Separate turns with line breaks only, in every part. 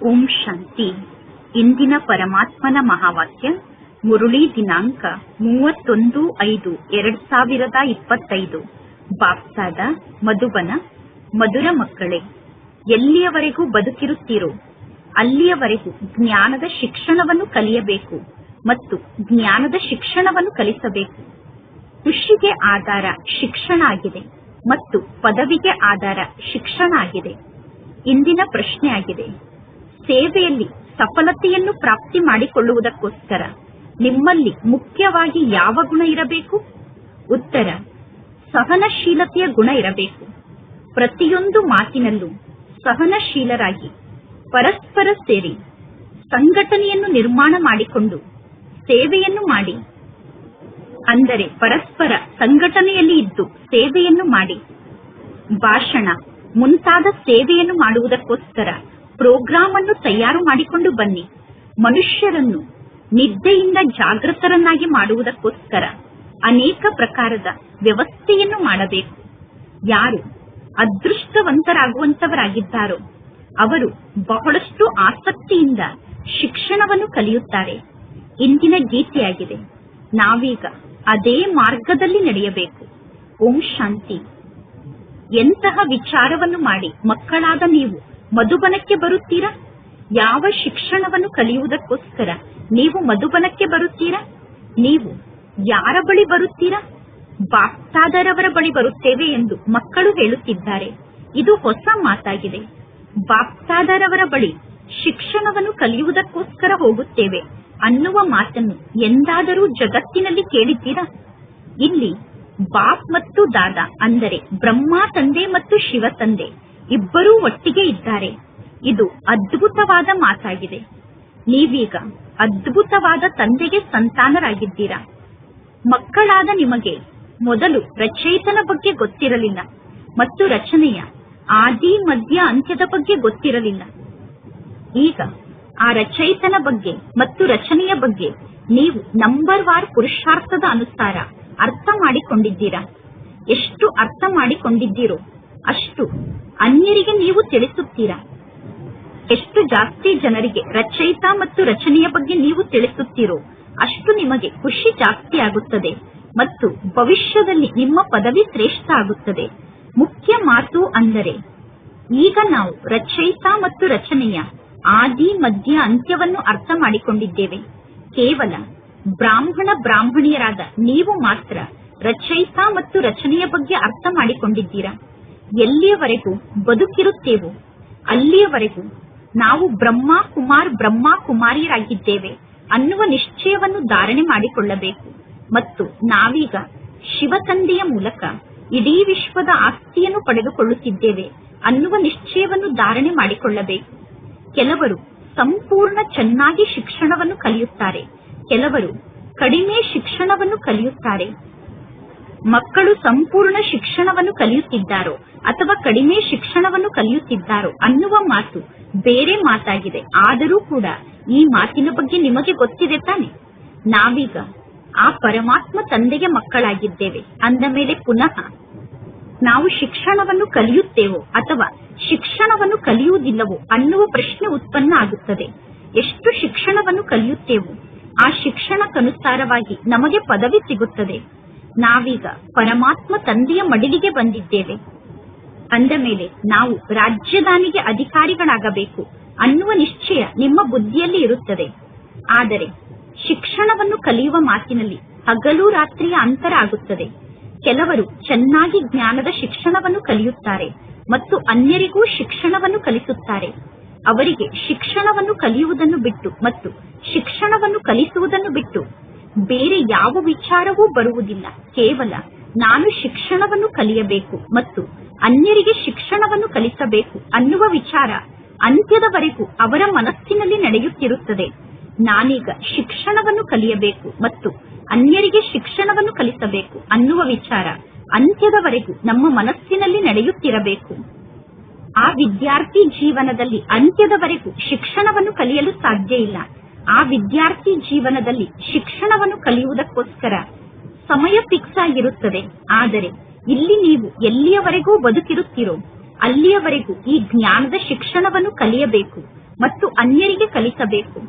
ಓಂ ಶಾಂತಿ. ಇಂದಿನ ಪರಮಾತ್ಮನ ಮಹಾವಾಕ್ಯ ಮುರುಳಿ ದಿನಾಂಕ 31/5/2025. ಬಾಪ್ಸಾದ ಮಧುಬನ. ಮಧುರ ಮಕ್ಕಳೇ, ಎಲ್ಲಿಯವರೆಗೂ ಬದುಕಿರುತ್ತೀರೋ ಅಲ್ಲಿಯವರೆಗೂ ಜ್ಞಾನದ ಶಿಕ್ಷಣವನ್ನು ಕಲಿಯಬೇಕು ಮತ್ತು ಜ್ಞಾನದ ಶಿಕ್ಷಣವನ್ನು ಕಲಿಸಬೇಕು. ಖುಷಿಗೆ ಆಧಾರ ಶಿಕ್ಷಣ ಆಗಿದೆ ಮತ್ತು ಪದವಿಗೆ ಆಧಾರ ಶಿಕ್ಷಣ ಆಗಿದೆ. ಇಂದಿನ ಪ್ರಶ್ನೆ ಆಗಿದೆ, ಸೇವೆಯಲ್ಲಿ ಸಫಲತೆಯನ್ನು ಪ್ರಾಪ್ತಿ ಮಾಡಿಕೊಳ್ಳುವುದಕ್ಕೋಸ್ಕರ ನಿಮ್ಮಲ್ಲಿ ಮುಖ್ಯವಾಗಿ ಯಾವ ಗುಣ ಇರಬೇಕು? ಉತ್ತರ, ಸಹನಶೀಲತೆಯ ಗುಣ ಇರಬೇಕು. ಪ್ರತಿಯೊಂದು ಮಾತಿನಲ್ಲೂ ಸಹನಶೀಲರಾಗಿ ಪರಸ್ಪರ ಸೇರಿ ಸಂಘಟನೆಯನ್ನು ನಿರ್ಮಾಣ ಮಾಡಿಕೊಂಡು ಸೇವೆಯನ್ನು ಮಾಡಿ. ಅಂದರೆ ಪರಸ್ಪರ ಸಂಘಟನೆಯಲ್ಲಿ ಇದ್ದು ಸೇವೆಯನ್ನು ಮಾಡಿ. ಭಾಷಣ ಮುಂತಾದ ಸೇವೆಯನ್ನು ಮಾಡುವುದಕ್ಕೋಸ್ಕರ ಪ್ರೋಗ್ರಾಂ ಅನ್ನು ತಯಾರು ಮಾಡಿಕೊಂಡು ಬನ್ನಿ. ಮನುಷ್ಯರನ್ನು ನಿದ್ದೆಯಿಂದ ಜಾಗೃತರನ್ನಾಗಿ ಮಾಡುವುದಕ್ಕೋಸ್ಕರ ಅನೇಕ ಪ್ರಕಾರದ ವ್ಯವಸ್ಥೆಯನ್ನು ಮಾಡಬೇಕು. ಯಾರು ಅದೃಷ್ಟವಂತರಾಗುವಂತವರಾಗಿದ್ದಾರೋ ಅವರು ಬಹಳಷ್ಟು ಆಸಕ್ತಿಯಿಂದ ಶಿಕ್ಷಣವನ್ನು ಕಲಿಯುತ್ತಾರೆ. ಇಂದಿನ ಗೀತೆಯಾಗಿದೆ, ನಾವೀಗ ಅದೇ ಮಾರ್ಗದಲ್ಲಿ ನಡೆಯಬೇಕು. ಓಂ ಶಾಂತಿ. ಎಂತಹ ವಿಚಾರವನ್ನು ಮಾಡಿ ಮಕ್ಕಳಾದ ನೀವು ಮಧುಬನಕ್ಕೆ ಬರುತ್ತೀರಾ? ಯಾವ ಶಿಕ್ಷಣವನ್ನು ಕಲಿಯುವುದಕ್ಕೋಸ್ಕರ ನೀವು ಮಧುಬನಕ್ಕೆ ಬರುತ್ತೀರಾ? ನೀವು ಯಾರ ಬಳಿ ಬರುತ್ತೀರಾ? ಬಾಪ್ತಾದರವರ ಬಳಿ ಬರುತ್ತೇವೆ ಎಂದು ಮಕ್ಕಳು ಹೇಳುತ್ತಿದ್ದಾರೆ. ಇದು ಹೊಸ ಮಾತಾಗಿದೆ. ಬಾಪ್ತಾದರವರ ಬಳಿ ಶಿಕ್ಷಣವನ್ನು ಕಲಿಯುವುದಕ್ಕೋಸ್ಕರ ಹೋಗುತ್ತೇವೆ ಅನ್ನುವ ಮಾತನ್ನು ಎಂದಾದರೂ ಜಗತ್ತಿನಲ್ಲಿ ಕೇಳಿದ್ದೀರಾ? ಇಲ್ಲಿ ಬಾಪ್ ಮತ್ತು ದಾದಾ ಅಂದರೆ ಬ್ರಹ್ಮ ತಂದೆ ಮತ್ತು ಶಿವ ತಂದೆ ಇಬ್ಬರೂ ಒಟ್ಟಿಗೆ ಇದ್ದಾರೆ. ಇದು ಅದ್ಭುತವಾದ ಮಾತಾಗಿದೆ. ನೀವೀಗ ಅದ್ಭುತವಾದ ತಂದೆಗೆ ಸಂತಾನರಾಗಿದ್ದೀರಾ. ಮಕ್ಕಳಾದ ನಿಮಗೆ ಮೊದಲು ರಚಯಿತನ ಬಗ್ಗೆ ಗೊತ್ತಿರಲಿಲ್ಲ ಮತ್ತು ರಚನೆಯ ಆದಿ ಮಧ್ಯ ಅಂತ್ಯದ ಬಗ್ಗೆ ಗೊತ್ತಿರಲಿಲ್ಲ. ಈಗ ಆ ರಚಯಿತನ ಬಗ್ಗೆ ಮತ್ತು ರಚನೆಯ ಬಗ್ಗೆ ನೀವು ನಂಬರ್ ವಾರ್ ಪುರುಷಾರ್ಥದ ಅನುಸಾರ ಅರ್ಥ ಮಾಡಿಕೊಂಡಿದ್ದೀರಾ. ಎಷ್ಟು ಅರ್ಥ ಮಾಡಿಕೊಂಡಿದ್ದೀರೋ ಅಷ್ಟು ಅನ್ಯರಿಗೆ ನೀವು ತಿಳಿಸುತ್ತೀರಾ. ಎಷ್ಟು ಜಾಸ್ತಿ ಜನರಿಗೆ ರಚಯಿತ ಮತ್ತು ರಚನೆಯ ಬಗ್ಗೆ ನೀವು ತಿಳಿಸುತ್ತೀರೋ ಅಷ್ಟು ನಿಮಗೆ ಖುಷಿ ಜಾಸ್ತಿ ಆಗುತ್ತದೆ ಮತ್ತು ಭವಿಷ್ಯದಲ್ಲಿ ನಿಮ್ಮ ಪದವಿ ಶ್ರೇಷ್ಠ ಆಗುತ್ತದೆ. ಮುಖ್ಯ ಮಾತು ಅಂದರೆ ಈಗ ನಾವು ರಚಯಿತ ಮತ್ತು ರಚನೆಯ ಆದಿ ಮಧ್ಯ ಅಂತ್ಯವನ್ನು ಅರ್ಥ ಮಾಡಿಕೊಂಡಿದ್ದೇವೆ. ಕೇವಲ ಬ್ರಾಹ್ಮಣಿಯರಾದ ನೀವು ಮಾತ್ರ ರಚಯಿತ ಮತ್ತು ರಚನೆಯ ಬಗ್ಗೆ ಅರ್ಥ ಮಾಡಿಕೊಂಡಿದ್ದೀರಾ. ಎಲ್ಲಿಯವರೆಗೂ ಬದುಕಿರುತ್ತೇವೋ ಅಲ್ಲಿಯವರೆಗೂ ನಾವು ಬ್ರಹ್ಮ ಕುಮಾರಿಯರಾಗಿದ್ದೇವೆ ಅನ್ನುವ ನಿಶ್ಚಯವನ್ನು ಧಾರಣೆ ಮಾಡಿಕೊಳ್ಳಬೇಕು ಮತ್ತು ನಾವೀಗ ಶಿವ ತಂದೆಯ ಮೂಲಕ ಇಡೀ ವಿಶ್ವದ ಆಸ್ತಿಯನ್ನು ಪಡೆದುಕೊಳ್ಳುತ್ತಿದ್ದೇವೆ ಅನ್ನುವ ನಿಶ್ಚಯವನ್ನು ಧಾರಣೆ ಮಾಡಿಕೊಳ್ಳಬೇಕು. ಕೆಲವರು ಸಂಪೂರ್ಣ ಚೆನ್ನಾಗಿ ಶಿಕ್ಷಣವನ್ನು ಕಲಿಯುತ್ತಾರೆ, ಕೆಲವರು ಕಡಿಮೆ ಶಿಕ್ಷಣವನ್ನು ಕಲಿಯುತ್ತಾರೆ. ಮಕ್ಕಳು ಸಂಪೂರ್ಣ ಶಿಕ್ಷಣವನ್ನು ಕಲಿಯುತ್ತಿದ್ದಾರೋ ಅಥವಾ ಕಡಿಮೆ ಶಿಕ್ಷಣವನ್ನು ಕಲಿಯುತ್ತಿದ್ದಾರೋ ಅನ್ನುವ ಮಾತು ಬೇರೆ ಮಾತಾಗಿದೆ. ಆದರೂ ಕೂಡ ಈ ಮಾತಿನ ಬಗ್ಗೆ ನಿಮಗೆ ಗೊತ್ತಿದೆ ತಾನೆ? ನಾವೀಗ ಆ ಪರಮಾತ್ಮ ತಂದೆಗೆ ಮಕ್ಕಳಾಗಿದ್ದೇವೆ ಅಂದ ಮೇಲೆ ಪುನಃ ನಾವು ಶಿಕ್ಷಣವನ್ನು ಕಲಿಯುತ್ತೇವೋ ಅಥವಾ ಶಿಕ್ಷಣವನ್ನು ಕಲಿಯುವುದಿಲ್ಲವೋ ಅನ್ನುವ ಪ್ರಶ್ನೆ ಉತ್ಪನ್ನ ಆಗುತ್ತದೆ. ಎಷ್ಟು ಶಿಕ್ಷಣವನ್ನು ಕಲಿಯುತ್ತೇವೋ ಆ ಶಿಕ್ಷಣಕ್ಕನುಸಾರವಾಗಿ ನಮಗೆ ಪದವಿ ಸಿಗುತ್ತದೆ. ನಾವೀಗ ಪರಮಾತ್ಮ ತಂದೆಯ ಮಡಿಲಿಗೆ ಬಂದಿದ್ದೇವೆ ಅಂದ ಮೇಲೆ ನಾವು ರಾಜ್ಯದಾನಿಗೆ ಅಧಿಕಾರಿಗಳಾಗಬೇಕು ಅನ್ನುವ ನಿಶ್ಚಯ ನಿಮ್ಮ ಬುದ್ಧಿಯಲ್ಲಿ ಇರುತ್ತದೆ. ಆದರೆ ಶಿಕ್ಷಣವನ್ನು ಕಲಿಯುವ ಮಾತಿನಲ್ಲಿ ಹಗಲು ರಾತ್ರಿಯ ಅಂತರ ಆಗುತ್ತದೆ. ಕೆಲವರು ಚೆನ್ನಾಗಿ ಜ್ಞಾನದ ಶಿಕ್ಷಣವನ್ನು ಕಲಿಯುತ್ತಾರೆ ಮತ್ತು ಅನ್ಯರಿಗೂ ಶಿಕ್ಷಣವನ್ನು ಕಲಿಸುತ್ತಾರೆ. ಅವರಿಗೆ ಶಿಕ್ಷಣವನ್ನು ಕಲಿಯುವುದನ್ನು ಬಿಟ್ಟು ಮತ್ತು ಶಿಕ್ಷಣವನ್ನು ಕಲಿಸುವುದನ್ನು ಬಿಟ್ಟು ಬೇರೆ ಯಾವ ವಿಚಾರವೂ ಬರುವುದಿಲ್ಲ. ಕೇವಲ ನಾನು ಶಿಕ್ಷಣವನ್ನು ಕಲಿಯಬೇಕು ಮತ್ತು ಅನ್ಯರಿಗೆ ಶಿಕ್ಷಣವನ್ನು ಕಲಿಸಬೇಕು ಅನ್ನುವ ವಿಚಾರ ಅಂತ್ಯದವರೆಗೂ ಅವರ ಮನಸ್ಸಿನಲ್ಲಿ ನಡೆಯುತ್ತಿರುತ್ತದೆ. ನಾನೀಗ ಶಿಕ್ಷಣವನ್ನು ಕಲಿಯಬೇಕು ಮತ್ತು ಅನ್ಯರಿಗೆ ಶಿಕ್ಷಣವನ್ನು ಕಲಿಸಬೇಕು ಅನ್ನುವ ವಿಚಾರ ಅಂತ್ಯದವರೆಗೂ ನಮ್ಮ ಮನಸ್ಸಿನಲ್ಲಿ ನಡೆಯುತ್ತಿರಬೇಕು. ಆ ವಿದ್ಯಾರ್ಥಿ ಜೀವನದಲ್ಲಿ ಅಂತ್ಯದವರೆಗೂ ಶಿಕ್ಷಣವನ್ನು ಕಲಿಯಲು ಸಾಧ್ಯ ಇಲ್ಲ. ಆ ವಿದ್ಯಾರ್ಥಿ ಜೀವನದಲ್ಲಿ ಶಿಕ್ಷಣವನ್ನು ಕಲಿಯುವುದಕ್ಕೋಸ್ಕರ ಸಮಯ ಫಿಕ್ಸ್ ಆಗಿರುತ್ತದೆ. ಆದರೆ ಇಲ್ಲಿ ನೀವು ಎಲ್ಲಿಯವರೆಗೂ ಬದುಕಿರುತ್ತೀರೋ ಅಲ್ಲಿಯವರೆಗೂ ಈ ಜ್ಞಾನದ ಶಿಕ್ಷಣವನ್ನು ಕಲಿಯಬೇಕು ಮತ್ತು ಅನ್ಯರಿಗೆ ಕಲಿಸಬೇಕು.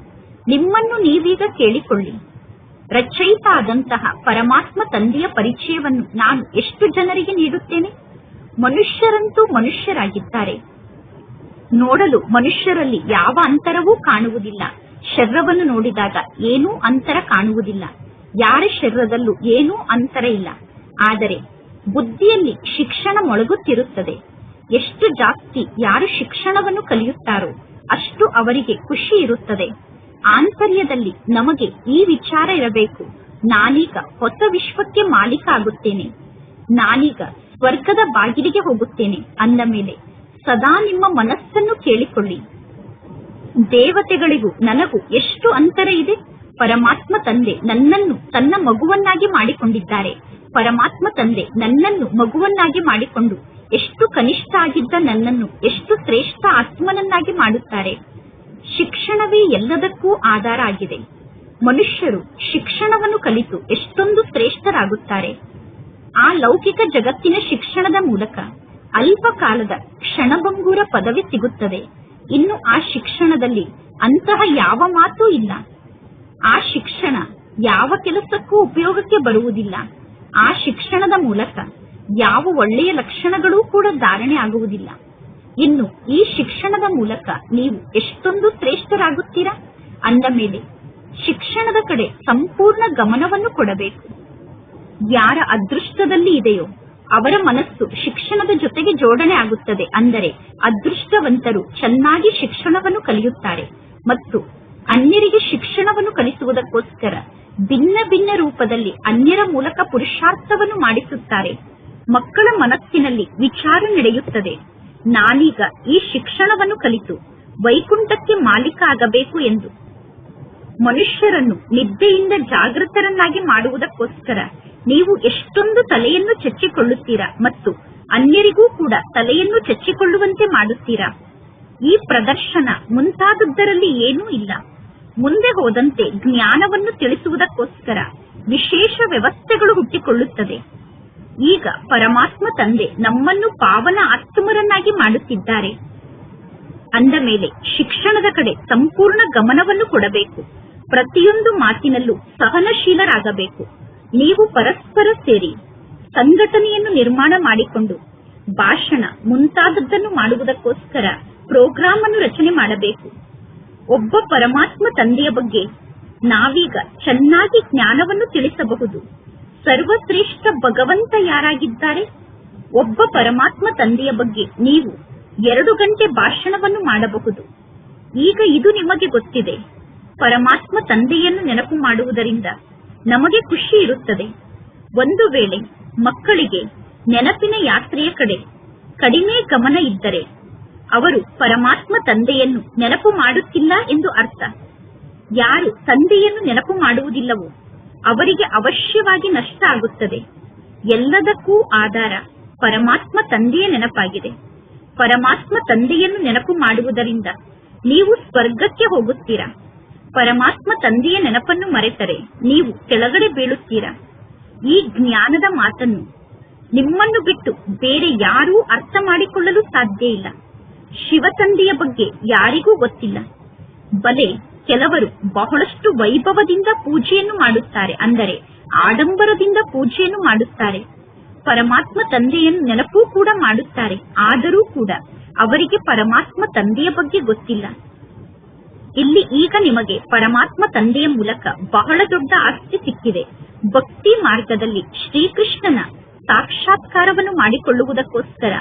ನಿಮ್ಮನ್ನು ನೀವೀಗ ಕೇಳಿಕೊಳ್ಳಿ, ರಚಯಿತ ಆದಂತಹ ಪರಮಾತ್ಮ ತಂದೆಯ ಪರಿಚಯವನ್ನು ನಾನು ಎಷ್ಟು ಜನರಿಗೆ ನೀಡುತ್ತೇನೆ? ಮನುಷ್ಯರಂತೂ ಮನುಷ್ಯರಾಗಿದ್ದಾರೆ. ನೋಡಲು ಮನುಷ್ಯರಲ್ಲಿ ಯಾವ ಅಂತರವೂ ಕಾಣುವುದಿಲ್ಲ. ಶರೀರವನ್ನು ನೋಡಿದಾಗ ಏನೂ ಅಂತರ ಕಾಣುವುದಿಲ್ಲ. ಯಾರ ಶರೀರದಲ್ಲೂ ಏನೂ ಅಂತರ ಇಲ್ಲ. ಆದರೆ ಬುದ್ಧಿಯಲ್ಲಿ ಶಿಕ್ಷಣ ಮೊಳಗುತ್ತಿರುತ್ತದೆ. ಎಷ್ಟು ಜಾಸ್ತಿ ಯಾರು ಶಿಕ್ಷಣವನ್ನು ಕಲಿಯುತ್ತಾರೋ ಅಷ್ಟು ಅವರಿಗೆ ಖುಷಿ ಇರುತ್ತದೆ. ಆಂತರ್ಯದಲ್ಲಿ ನಮಗೆ ಈ ವಿಚಾರ ಇರಬೇಕು, ನಾನೀಗ ಹೊಸ ವಿಶ್ವಕ್ಕೆ ಮಾಲೀಕ ಆಗುತ್ತೇನೆ, ನಾನೀಗ ಸ್ವರ್ಗದ ಬಾಗಿಲಿಗೆ ಹೋಗುತ್ತೇನೆ. ಅಂದ ಮೇಲೆ ಸದಾ ನಿಮ್ಮ ಮನಸ್ಸನ್ನು ಕೇಳಿಕೊಳ್ಳಿ, ದೇವತೆಗಳಿಗೂ ನನಗೂ ಎಷ್ಟು ಅಂತರ ಇದೆ? ಪರಮಾತ್ಮ ತಂದೆ ನನ್ನನ್ನು ತನ್ನ ಮಗುವನ್ನಾಗಿ ಮಾಡಿಕೊಂಡಿದ್ದಾರೆ. ಪರಮಾತ್ಮ ತಂದೆ ನನ್ನನ್ನು ಮಗುವನ್ನಾಗಿ ಮಾಡಿಕೊಂಡು ಎಷ್ಟು ಕನಿಷ್ಠ ಆಗಿದ್ದ ನನ್ನನ್ನು ಎಷ್ಟು ಶ್ರೇಷ್ಠ ಆತ್ಮನನ್ನಾಗಿ ಮಾಡುತ್ತಾರೆ. ಶಿಕ್ಷಣವೇ ಎಲ್ಲದಕ್ಕೂ ಆಧಾರ ಆಗಿದೆ. ಮನುಷ್ಯರು ಶಿಕ್ಷಣವನ್ನು ಕಲಿತು ಎಷ್ಟೊಂದು ಶ್ರೇಷ್ಠರಾಗುತ್ತಾರೆ. ಆ ಲೌಕಿಕ ಜಗತ್ತಿನ ಶಿಕ್ಷಣದ ಮೂಲಕ ಅಲ್ಪ ಕಾಲದ ಕ್ಷಣಭಂಗೂರ ಪದವಿ ಸಿಗುತ್ತದೆ. ಇನ್ನು ಆ ಶಿಕ್ಷಣದಲ್ಲಿ ಅಂತಹ ಯಾವ ಮಾತೂ ಇಲ್ಲ. ಆ ಶಿಕ್ಷಣ ಯಾವ ಕೆಲಸಕ್ಕೂ ಉಪಯೋಗಕ್ಕೆ ಬರುವುದಿಲ್ಲ. ಆ ಶಿಕ್ಷಣದ ಮೂಲಕ ಯಾವ ಒಳ್ಳೆಯ ಲಕ್ಷಣಗಳೂ ಕೂಡ ಧಾರಣೆ ಆಗುವುದಿಲ್ಲ. ಇನ್ನು ಈ ಶಿಕ್ಷಣದ ಮೂಲಕ ನೀವು ಎಷ್ಟೊಂದು ಶ್ರೇಷ್ಠರಾಗುತ್ತೀರಾ? ಅಂದ ಮೇಲೆ ಶಿಕ್ಷಣದ ಕಡೆ ಸಂಪೂರ್ಣ ಗಮನವನ್ನು ಕೊಡಬೇಕು. ಯಾರ ಅದೃಷ್ಟದಲ್ಲಿ ಇದೆಯೋ ಅವರ ಮನಸ್ಸು ಶಿಕ್ಷಣದ ಜೊತೆಗೆ ಜೋಡಣೆ ಆಗುತ್ತದೆ. ಅಂದರೆ ಅದೃಷ್ಟವಂತರು ಚೆನ್ನಾಗಿ ಶಿಕ್ಷಣವನ್ನು ಕಲಿಯುತ್ತಾರೆ ಮತ್ತು ಅನ್ಯರಿಗೆ ಶಿಕ್ಷಣವನ್ನು ಕಲಿಸುವುದಕ್ಕೋಸ್ಕರ ಭಿನ್ನ ಭಿನ್ನ ರೂಪದಲ್ಲಿ ಅನ್ಯರ ಮೂಲಕ ಪುರುಷಾರ್ಥವನ್ನು ಮಾಡಿಸುತ್ತಾರೆ. ಮಕ್ಕಳ ಮನಸ್ಸಿನಲ್ಲಿ ವಿಚಾರ ನಡೆಯುತ್ತದೆ, ನಾನೀಗ ಈ ಶಿಕ್ಷಣವನ್ನು ಕಲಿತು ವೈಕುಂಠಕ್ಕೆ ಮಾಲೀಕ ಆಗಬೇಕು ಎಂದು. ಮನುಷ್ಯರನ್ನು ನಿದ್ದೆಯಿಂದ ಜಾಗೃತರನ್ನಾಗಿ ಮಾಡುವುದಕ್ಕೋಸ್ಕರ ನೀವು ಎಷ್ಟೊಂದು ತಲೆಯನ್ನು ಚಚ್ಚಿಕೊಳ್ಳುತ್ತೀರಾ ಮತ್ತು ಅನ್ಯರಿಗೂ ಕೂಡ ತಲೆಯನ್ನು ಚಚ್ಚಿಕೊಳ್ಳುವಂತೆ ಮಾಡುತ್ತೀರಾ. ಈ ಪ್ರದರ್ಶನ ಮುಂತಾದದ್ದರಲ್ಲಿ ಏನೂ ಇಲ್ಲ. ಮುಂದೆ ಹೋದಂತೆ ಜ್ಞಾನವನ್ನು ತಿಳಿಸುವುದಕ್ಕೋಸ್ಕರ ವಿಶೇಷ ವ್ಯವಸ್ಥೆಗಳು ಹುಟ್ಟಿಕೊಳ್ಳುತ್ತದೆ. ಈಗ ಪರಮಾತ್ಮ ತಂದೆ ನಮ್ಮನ್ನು ಪಾವನ ಆತ್ಮರನ್ನಾಗಿ ಮಾಡುತ್ತಿದ್ದಾರೆ. ಅಂದ ಮೇಲೆ ಶಿಕ್ಷಣದ ಕಡೆ ಸಂಪೂರ್ಣ ಗಮನವನ್ನು ಕೊಡಬೇಕು. ಪ್ರತಿಯೊಂದು ಮಾತಿನಲ್ಲೂ ಸಹನಶೀಲರಾಗಬೇಕು. ನೀವು ಪರಸ್ಪರ ಸೇರಿ ಸಂಘಟನೆಯನ್ನು ನಿರ್ಮಾಣ ಮಾಡಿಕೊಂಡು ಭಾಷಣ ಮುಂತಾದದ್ದನ್ನು ಮಾಡುವುದಕ್ಕೋಸ್ಕರ ಪ್ರೋಗ್ರಾಂ ಅನ್ನು ರಚನೆ ಮಾಡಬೇಕು. ಒಬ್ಬ ಪರಮಾತ್ಮ ತಂದೆಯ ಬಗ್ಗೆ ನಾವೀಗ ಚೆನ್ನಾಗಿ ಜ್ಞಾನವನ್ನು ತಿಳಿಸಬಹುದು. ಸರ್ವಶ್ರೇಷ್ಠ ಭಗವಂತ ಯಾರಾಗಿದ್ದಾರೆ? ಒಬ್ಬ ಪರಮಾತ್ಮ ತಂದೆಯ ಬಗ್ಗೆ ನೀವು 2 ಗಂಟೆ ಭಾಷಣವನ್ನು ಮಾಡಬಹುದು. ಈಗ ಇದು ನಿಮಗೆ ಗೊತ್ತಿದೆ. ಪರಮಾತ್ಮ ತಂದೆಯನ್ನು ನೆನಪು ಮಾಡುವುದರಿಂದ ನಮಗೆ ಖುಷಿ ಇರುತ್ತದೆ. ಒಂದು ವೇಳೆ ಮಕ್ಕಳಿಗೆ ನೆನಪಿನ ಯಾತ್ರೆಯ ಕಡೆ ಕಡಿಮೆ ಗಮನ ಇದ್ದರೆ ಅವರು ಪರಮಾತ್ಮ ತಂದೆಯನ್ನು ನೆನಪು ಮಾಡುತ್ತಿಲ್ಲ ಎಂದು ಅರ್ಥ. ಯಾರು ತಂದೆಯನ್ನು ನೆನಪು ಮಾಡುವುದಿಲ್ಲವೋ ಅವರಿಗೆ ಅವಶ್ಯವಾಗಿ ನಷ್ಟ ಆಗುತ್ತದೆ. ಎಲ್ಲದಕ್ಕೂ ಆಧಾರ ಪರಮಾತ್ಮ ತಂದೆಯ ನೆನಪಾಗಿದೆ. ಪರಮಾತ್ಮ ತಂದೆಯನ್ನು ನೆನಪು ಮಾಡುವುದರಿಂದ ನೀವು ಸ್ವರ್ಗಕ್ಕೆ ಹೋಗುತ್ತೀರಾ. ಪರಮಾತ್ಮ ತಂದೆಯ ನೆನಪನ್ನು ಮರೆತರೆ ನೀವು ಕೆಳಗಡೆ ಬೀಳುತ್ತೀರಾ. ಈ ಜ್ಞಾನದ ಮಾತನ್ನು ನಿಮ್ಮನ್ನು ಬಿಟ್ಟು ಬೇರೆ ಯಾರೂ ಅರ್ಥ ಮಾಡಿಕೊಳ್ಳಲು ಸಾಧ್ಯ ಇಲ್ಲ. ಶಿವತಂದೆಯ ಬಗ್ಗೆ ಯಾರಿಗೂ ಗೊತ್ತಿಲ್ಲ. ಬಲೆ ಕೆಲವರು ಬಹಳಷ್ಟು ವೈಭವದಿಂದ ಪೂಜೆಯನ್ನು ಮಾಡುತ್ತಾರೆ, ಅಂದರೆ ಆಡಂಬರದಿಂದ ಪೂಜೆಯನ್ನು ಮಾಡುತ್ತಾರೆ. ಪರಮಾತ್ಮ ತಂದೆಯನ್ನು ನೆನಪು ಕೂಡ ಮಾಡುತ್ತಾರೆ. ಆದರೂ ಕೂಡ ಅವರಿಗೆ ಪರಮಾತ್ಮ ತಂದೆಯ ಬಗ್ಗೆ ಗೊತ್ತಿಲ್ಲ. ಇಲ್ಲಿ ಈಗ ನಿಮಗೆ ಪರಮಾತ್ಮ ತಂದೆಯ ಮೂಲಕ ಬಹಳ ದೊಡ್ಡ ಆಸ್ತಿ ಸಿಕ್ಕಿದೆ. ಭಕ್ತಿ ಮಾರ್ಗದಲ್ಲಿ ಶ್ರೀಕೃಷ್ಣನ ಸಾಕ್ಷಾತ್ಕಾರವನ್ನು ಮಾಡಿಕೊಳ್ಳುವುದಕ್ಕೋಸ್ಕರ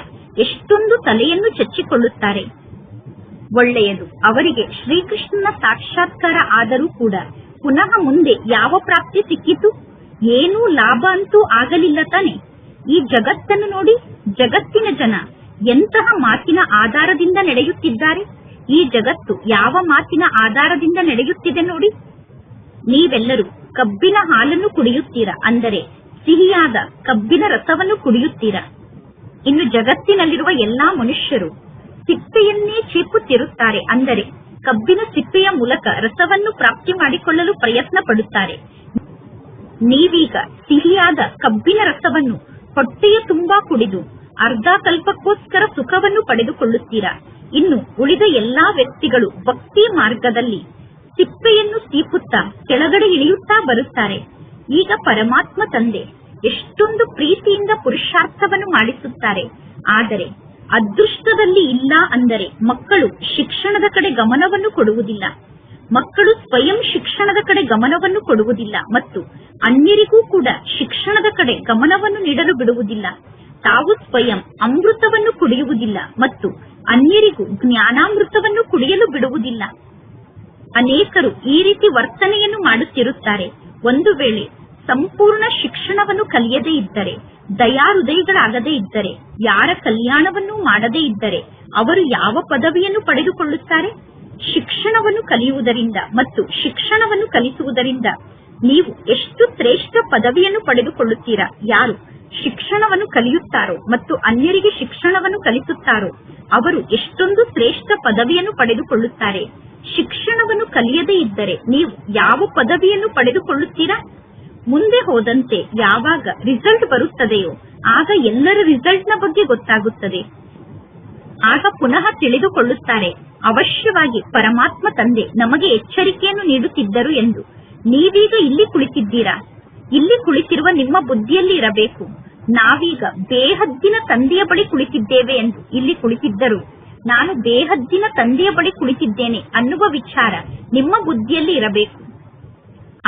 ಎಷ್ಟೊಂದು ತಲೆಯನ್ನು ಚಚ್ಚಿಕೊಳ್ಳುತ್ತಾರೆ. ಒಳ್ಳೆಯದು, ಅವರಿಗೆ ಶ್ರೀಕೃಷ್ಣನ ಸಾಕ್ಷಾತ್ಕಾರ ಆದರೂ ಕೂಡ ಪುನಃ ಮುಂದೆ ಯಾವ ಪ್ರಾಪ್ತಿ ಸಿಕ್ಕಿತು? ಏನೂ ಲಾಭ ಅಂತೂ ಆಗಲಿಲ್ಲ ತಾನೆ. ಈ ಜಗತ್ತನ್ನು ನೋಡಿ, ಜಗತ್ತಿನ ಜನ ಎಂತಹ ಮಾತಿನ ಆಧಾರದಿಂದ ನಡೆಯುತ್ತಿದ್ದಾರೆ. ಈ ಜಗತ್ತು ಯಾವ ಮಾತಿನ ಆಧಾರದಿಂದ ನಡೆಯುತ್ತಿದೆ ನೋಡಿ. ನೀವೆಲ್ಲರೂ ಕಬ್ಬಿನ ಹಾಲನ್ನು ಕುಡಿಯುತ್ತೀರಾ, ಅಂದರೆ ಸಿಹಿಯಾದ ಕಬ್ಬಿನ ರಸವನ್ನು ಕುಡಿಯುತ್ತೀರಾ. ಇನ್ನು ಜಗತ್ತಿನಲ್ಲಿರುವ ಎಲ್ಲಾ ಮನುಷ್ಯರು ಸಿಪ್ಪೆಯನ್ನೇ ಚೀಪುತ್ತಿರುತ್ತಾರೆ, ಅಂದರೆ ಕಬ್ಬಿನ ಸಿಪ್ಪೆಯ ಮೂಲಕ ರಸವನ್ನು ಪ್ರಾಪ್ತಿ ಮಾಡಿಕೊಳ್ಳಲು ಪ್ರಯತ್ನ ಪಡುತ್ತಾರೆ. ನೀವೀಗ ಸಿಹಿಯಾದ ಕಬ್ಬಿನ ರಸವನ್ನು ಹೊಟ್ಟೆಯ ತುಂಬಾ ಕುಡಿದು ಅರ್ಧ ಕಲ್ಪಕ್ಕೋಸ್ಕರ ಸುಖವನ್ನು ಪಡೆದುಕೊಳ್ಳುತ್ತೀರಾ. ಇನ್ನು ಉಳಿದ ಎಲ್ಲಾ ವ್ಯಕ್ತಿಗಳು ಭಕ್ತಿ ಮಾರ್ಗದಲ್ಲಿ ತಿಪ್ಪೆಯನ್ನು ಸೀಪುತ್ತಾ ಕೆಳಗಡೆ ಇಳಿಯುತ್ತಾ ಬರುತ್ತಾರೆ. ಈಗ ಪರಮಾತ್ಮ ತಂದೆ ಎಷ್ಟೊಂದು ಪ್ರೀತಿಯಿಂದ ಪುರುಷಾರ್ಥವನ್ನು ಮಾಡಿಸುತ್ತಾರೆ. ಆದರೆ ಅದೃಷ್ಟದಲ್ಲಿ ಇಲ್ಲ ಅಂದರೆ ಮಕ್ಕಳು ಶಿಕ್ಷಣದ ಕಡೆ ಗಮನವನ್ನು ಕೊಡುವುದಿಲ್ಲ. ಮಕ್ಕಳು ಸ್ವಯಂ ಶಿಕ್ಷಣದ ಕಡೆ ಗಮನವನ್ನು ಕೊಡುವುದಿಲ್ಲ ಮತ್ತು ಅನ್ಯರಿಗೂ ಕೂಡ ಶಿಕ್ಷಣದ ಕಡೆ ಗಮನವನ್ನು ನೀಡಲು ಬಿಡುವುದಿಲ್ಲ. ತಾವು ಸ್ವಯಂ ಅಮೃತವನ್ನು ಕುಡಿಯುವುದಿಲ್ಲ ಮತ್ತು ಅನ್ಯರಿಗೂ ಜ್ಞಾನಾಮೃತವನ್ನು ಕುಡಿಯಲು ಬಿಡುವುದಿಲ್ಲ. ಅನೇಕರು ಈ ರೀತಿ ವರ್ತನೆಯನ್ನು ಮಾಡುತ್ತಿರುತ್ತಾರೆ. ಒಂದು ವೇಳೆ ಸಂಪೂರ್ಣ ಶಿಕ್ಷಣವನ್ನು ಕಲಿಯದೇ ಇದ್ದರೆ, ದಯಾಹೃದಯಗಳಾಗದೇ ಇದ್ದರೆ, ಯಾರ ಕಲ್ಯಾಣವನ್ನು ಮಾಡದೇ ಇದ್ದರೆ ಅವರು ಯಾವ ಪದವಿಯನ್ನು ಪಡೆದುಕೊಳ್ಳುತ್ತಾರೆ? ಶಿಕ್ಷಣವನ್ನು ಕಲಿಯುವುದರಿಂದ ಮತ್ತು ಶಿಕ್ಷಣವನ್ನು ಕಲಿಸುವುದರಿಂದ ನೀವು ಎಷ್ಟು ಶ್ರೇಷ್ಠ ಪದವಿಯನ್ನು ಪಡೆದುಕೊಳ್ಳುತ್ತೀರಾ? ಯಾರು ಶಿಕ್ಷಣವನ್ನು ಕಲಿಯುತ್ತಾರೋ ಮತ್ತು ಅನ್ಯರಿಗೆ ಶಿಕ್ಷಣವನ್ನು ಕಲಿಸುತ್ತಾರೋ ಅವರು ಎಷ್ಟೊಂದು ಶ್ರೇಷ್ಠ ಪದವಿಯನ್ನು ಪಡೆದುಕೊಳ್ಳುತ್ತಾರೆ. ಶಿಕ್ಷಣವನ್ನು ಕಲಿಯದೇ ಇದ್ದರೆ ನೀವು ಯಾವ ಪದವಿಯನ್ನು ಪಡೆದುಕೊಳ್ಳುತ್ತೀರಾ? ಮುಂದೆ ಹೋದಂತೆ ಯಾವಾಗ ರಿಸಲ್ಟ್ ಬರುತ್ತದೆಯೋ ಆಗ ಎಲ್ಲರ ರಿಸಲ್ಟ್ನ ಬಗ್ಗೆ ಗೊತ್ತಾಗುತ್ತದೆ. ಆಗ ಪುನಃ ತಿಳಿದುಕೊಳ್ಳುತ್ತಾರೆ, ಅವಶ್ಯವಾಗಿ ಪರಮಾತ್ಮ ತಂದೆ ನಮಗೆ ಎಚ್ಚರಿಕೆಯನ್ನು ನೀಡುತ್ತಿದ್ದರು ಎಂದು. ನೀವೀಗ ಇಲ್ಲಿ ಕುಳಿತಿದ್ದೀರಾ. ಇಲ್ಲಿ ಕುಳಿತಿರುವ ನಿಮ್ಮ ಬುದ್ಧಿಯಲ್ಲಿ ಇರಬೇಕು, ನಾವೀಗ ಬೇಹದ್ದಿನ ತಂದೆಯ ಬಳಿ ಕುಳಿತಿದ್ದೇವೆ ಎಂದು. ಇಲ್ಲಿ ಕುಳಿತಿದ್ದರು ನಾನು ಬೇಹದ್ದಿನ ತಂದೆಯ ಬಳಿ ಕುಳಿತಿದ್ದೇನೆ ಅನ್ನುವ ವಿಚಾರ ನಿಮ್ಮ ಬುದ್ಧಿಯಲ್ಲಿ ಇರಬೇಕು.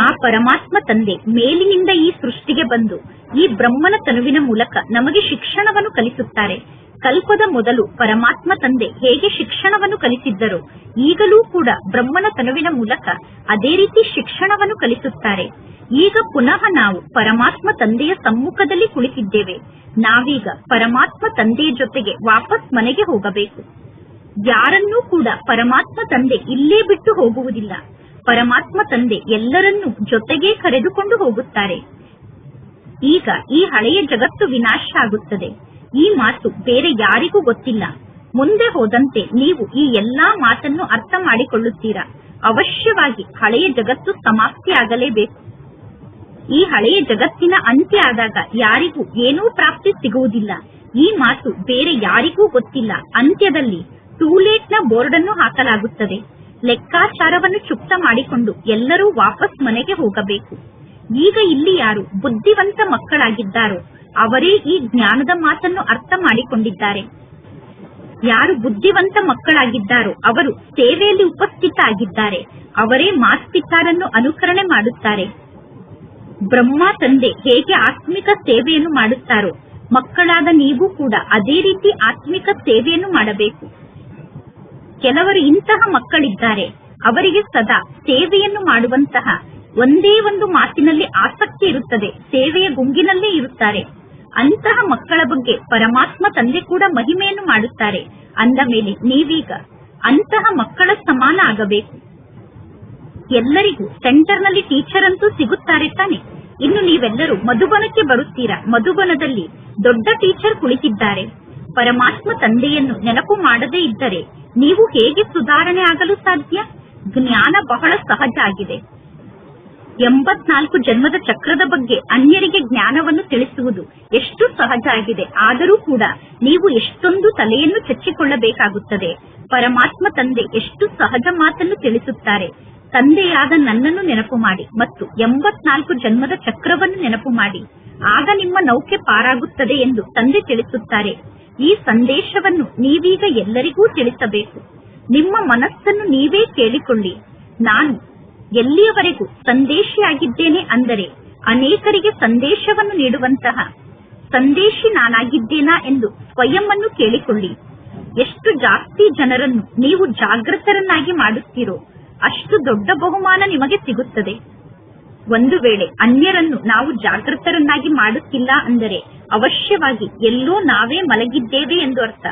ಆ ಪರಮಾತ್ಮ ತಂದೆ ಮೇಲಿನಿಂದ ಈ ಸೃಷ್ಟಿಗೆ ಬಂದು ಈ ಬ್ರಹ್ಮನ ತನುವಿನ ಮೂಲಕ ನಮಗೆ ಶಿಕ್ಷಣವನ್ನು ಕಲಿಸುತ್ತಾರೆ. ಕಲ್ಪದ ಮೊದಲು ಪರಮಾತ್ಮ ತಂದೆ ಹೇಗೆ ಶಿಕ್ಷಣವನ್ನು ಕಲಿಸಿದ್ದರೋ ಈಗಲೂ ಕೂಡ ಬ್ರಹ್ಮನ ತನುವಿನ ಮೂಲಕ ಅದೇ ರೀತಿ ಶಿಕ್ಷಣವನ್ನು ಕಲಿಸುತ್ತಾರೆ. ಈಗ ಪುನಃ ನಾವು ಪರಮಾತ್ಮ ತಂದೆಯ ಸಮ್ಮುಖದಲ್ಲಿ ಕುಳಿತಿದ್ದೇವೆ. ನಾವೀಗ ಪರಮಾತ್ಮ ತಂದೆಯ ಜೊತೆಗೆ ವಾಪಸ್ ಮನೆಗೆ ಹೋಗಬೇಕು. ಯಾರನ್ನೂ ಕೂಡ ಪರಮಾತ್ಮ ತಂದೆ ಇಲ್ಲೇ ಬಿಟ್ಟು ಹೋಗುವುದಿಲ್ಲ. ಪರಮಾತ್ಮ ತಂದೆ ಎಲ್ಲರನ್ನೂ ಜೊತೆಗೆ ಕರೆದುಕೊಂಡು ಹೋಗುತ್ತಾರೆ. ಈಗ ಈ ಹಳೆಯ ಜಗತ್ತು ವಿನಾಶ ಆಗುತ್ತದೆ. ಈ ಮಾತು ಬೇರೆ ಯಾರಿಗೂ ಗೊತ್ತಿಲ್ಲ. ಮುಂದೆ ಹೋದಂತೆ ನೀವು ಈ ಎಲ್ಲಾ ಮಾತನ್ನು ಅರ್ಥ ಮಾಡಿಕೊಳ್ಳುತ್ತೀರಾ. ಅವಶ್ಯವಾಗಿ ಹಳೆಯ ಜಗತ್ತು ಸಮಾಪ್ತಿಯಾಗಲೇಬೇಕು. ಈ ಹಳೆಯ ಜಗತ್ತಿನ ಅಂತ್ಯ ಆದಾಗ ಯಾರಿಗೂ ಏನೂ ಪ್ರಾಪ್ತಿ ಸಿಗುವುದಿಲ್ಲ. ಈ ಮಾತು ಬೇರೆ ಯಾರಿಗೂ ಗೊತ್ತಿಲ್ಲ. ಅಂತ್ಯದಲ್ಲಿ ಟೂಲೇಟ್ನ ಬೋರ್ಡ್ ಅನ್ನು ಹಾಕಲಾಗುತ್ತದೆ. ಲೆಕ್ಕಾಚಾರವನ್ನು ಚುಕ್ತ ಮಾಡಿಕೊಂಡು ಎಲ್ಲರೂ ವಾಪಸ್ ಮನೆಗೆ ಹೋಗಬೇಕು. ಈಗ ಇಲ್ಲಿ ಯಾರು ಬುದ್ಧಿವಂತ ಮಕ್ಕಳಾಗಿದ್ದಾರೋ ಅವರೇ ಈ ಜ್ಞಾನದ ಮಾತನ್ನು ಅರ್ಥ ಮಾಡಿಕೊಂಡಿದ್ದಾರೆ. ಯಾರು ಬುದ್ಧಿವಂತ ಮಕ್ಕಳಾಗಿದ್ದಾರೋ ಅವರು ಸೇವೆಯಲ್ಲಿ ಉಪಸ್ಥಿತ ಆಗಿದ್ದಾರೆ. ಅವರೇ ಮಾಸ್ಪಿತಾರನ್ನು ಅನುಕರಣೆ ಮಾಡುತ್ತಾರೆ. ಬ್ರಹ್ಮ ತಂದೆ ಹೇಗೆ ಆತ್ಮಿಕ ಸೇವೆಯನ್ನು ಮಾಡುತ್ತಾರೋ ಮಕ್ಕಳಾದ ನೀವು ಕೂಡ ಅದೇ ರೀತಿ ಆತ್ಮಿಕ ಸೇವೆಯನ್ನು ಮಾಡಬೇಕು. ಕೆಲವರು ಇಂತಹ ಮಕ್ಕಳಿದ್ದಾರೆ, ಅವರಿಗೆ ಸದಾ ಸೇವೆಯನ್ನು ಮಾಡುವಂತಹ ಒಂದೇ ಒಂದು ಮಾತಿನಲ್ಲಿ ಆಸಕ್ತಿ ಇರುತ್ತದೆ, ಸೇವೆಯ ಗುಂಗಿನಲ್ಲೇ ಇರುತ್ತಾರೆ. ಅಂತಹ ಮಕ್ಕಳ ಬಗ್ಗೆ ಪರಮಾತ್ಮ ತಂದೆ ಕೂಡ ಮಹಿಮೆಯನ್ನು ಮಾಡುತ್ತಾರೆ. ಅಂದ ಮೇಲೆ ನೀವೀಗ ಅಂತಹ ಮಕ್ಕಳ ಸಮಾನ ಆಗಬೇಕು. ಎಲ್ಲರಿಗೂ ಸೆಂಟರ್ನಲ್ಲಿ ಟೀಚರ್ ಅಂತೂ ಸಿಗುತ್ತಾರೆ ತಾನೆ. ಇನ್ನು ನೀವೆಲ್ಲರೂ ಮಧುಬನಕ್ಕೆ ಬರುತ್ತೀರಾ. ಮಧುಬನದಲ್ಲಿ ದೊಡ್ಡ ಟೀಚರ್ ಕುಳಿತಿದ್ದಾರೆ. ಪರಮಾತ್ಮ ತಂದೆಯನ್ನು ನೆನಪು ಮಾಡದೇ ಇದ್ದರೆ ನೀವು ಹೇಗೆ ಸುಧಾರಣೆ ಆಗಲು ಸಾಧ್ಯ? ಜ್ಞಾನ ಬಹಳ ಸಹಜ ಆಗಿದೆ. 84 ಜನ್ಮದ ಚಕ್ರದ ಬಗ್ಗೆ ಅನ್ಯರಿಗೆ ಜ್ಞಾನವನ್ನು ತಿಳಿಸುವುದು ಎಷ್ಟು ಸಹಜ ಆಗಿದೆ. ಆದರೂ ಕೂಡ ನೀವು ಎಷ್ಟೊಂದು ತಲೆಯನ್ನು ಚಚ್ಚಿಕೊಳ್ಳಬೇಕಾಗುತ್ತದೆ. ಪರಮಾತ್ಮ ತಂದೆ ಎಷ್ಟು ಸಹಜ ಮಾತನ್ನು ತಿಳಿಸುತ್ತಾರೆ. ತಂದೆಯಾದ ನನ್ನನ್ನು ನೆನಪು ಮಾಡಿ ಮತ್ತು 84 ಜನ್ಮದ ಚಕ್ರವನ್ನು ನೆನಪು ಮಾಡಿ, ಆಗ ನಿಮ್ಮ ನೌಕೆ ಪಾರಾಗುತ್ತದೆ ಎಂದು ತಂದೆ ತಿಳಿಸುತ್ತಾರೆ. ಈ ಸಂದೇಶವನ್ನು ನೀವೀಗ ಎಲ್ಲರಿಗೂ ತಿಳಿಸಬೇಕು. ನಿಮ್ಮ ಮನಸ್ಸನ್ನು ನೀವೇ ಕೇಳಿಕೊಳ್ಳಿ, ನಾನು ಎಲ್ಲಿಯವರೆಗೂ ಸಂದೇಶಿಯಾಗಿದ್ದೇನೆ ಅಂದರೆ ಅನೇಕರಿಗೆ ಸಂದೇಶವನ್ನು ನೀಡುವಂತಹ ಸಂದೇಶಿ ನಾನಾಗಿದ್ದೇನಾ ಎಂದು ಸ್ವಯಂ ಅನ್ನು ಕೇಳಿಕೊಳ್ಳಿ. ಎಷ್ಟು ಜಾಸ್ತಿ ಜನರನ್ನು ನೀವು ಜಾಗೃತರನ್ನಾಗಿ ಮಾಡುತ್ತೀರೋ ಅಷ್ಟು ದೊಡ್ಡ ಬಹುಮಾನ ನಿಮಗೆ ಸಿಗುತ್ತದೆ. ಒಂದು ವೇಳೆ ಅನ್ಯರನ್ನು ನಾವು ಜಾಗೃತರನ್ನಾಗಿ ಮಾಡುತ್ತಿಲ್ಲ ಅಂದರೆ ಅವಶ್ಯವಾಗಿ ಎಲ್ಲೋ ನಾವೇ ಮಲಗಿದ್ದೇವೆ ಎಂದು ಅರ್ಥ.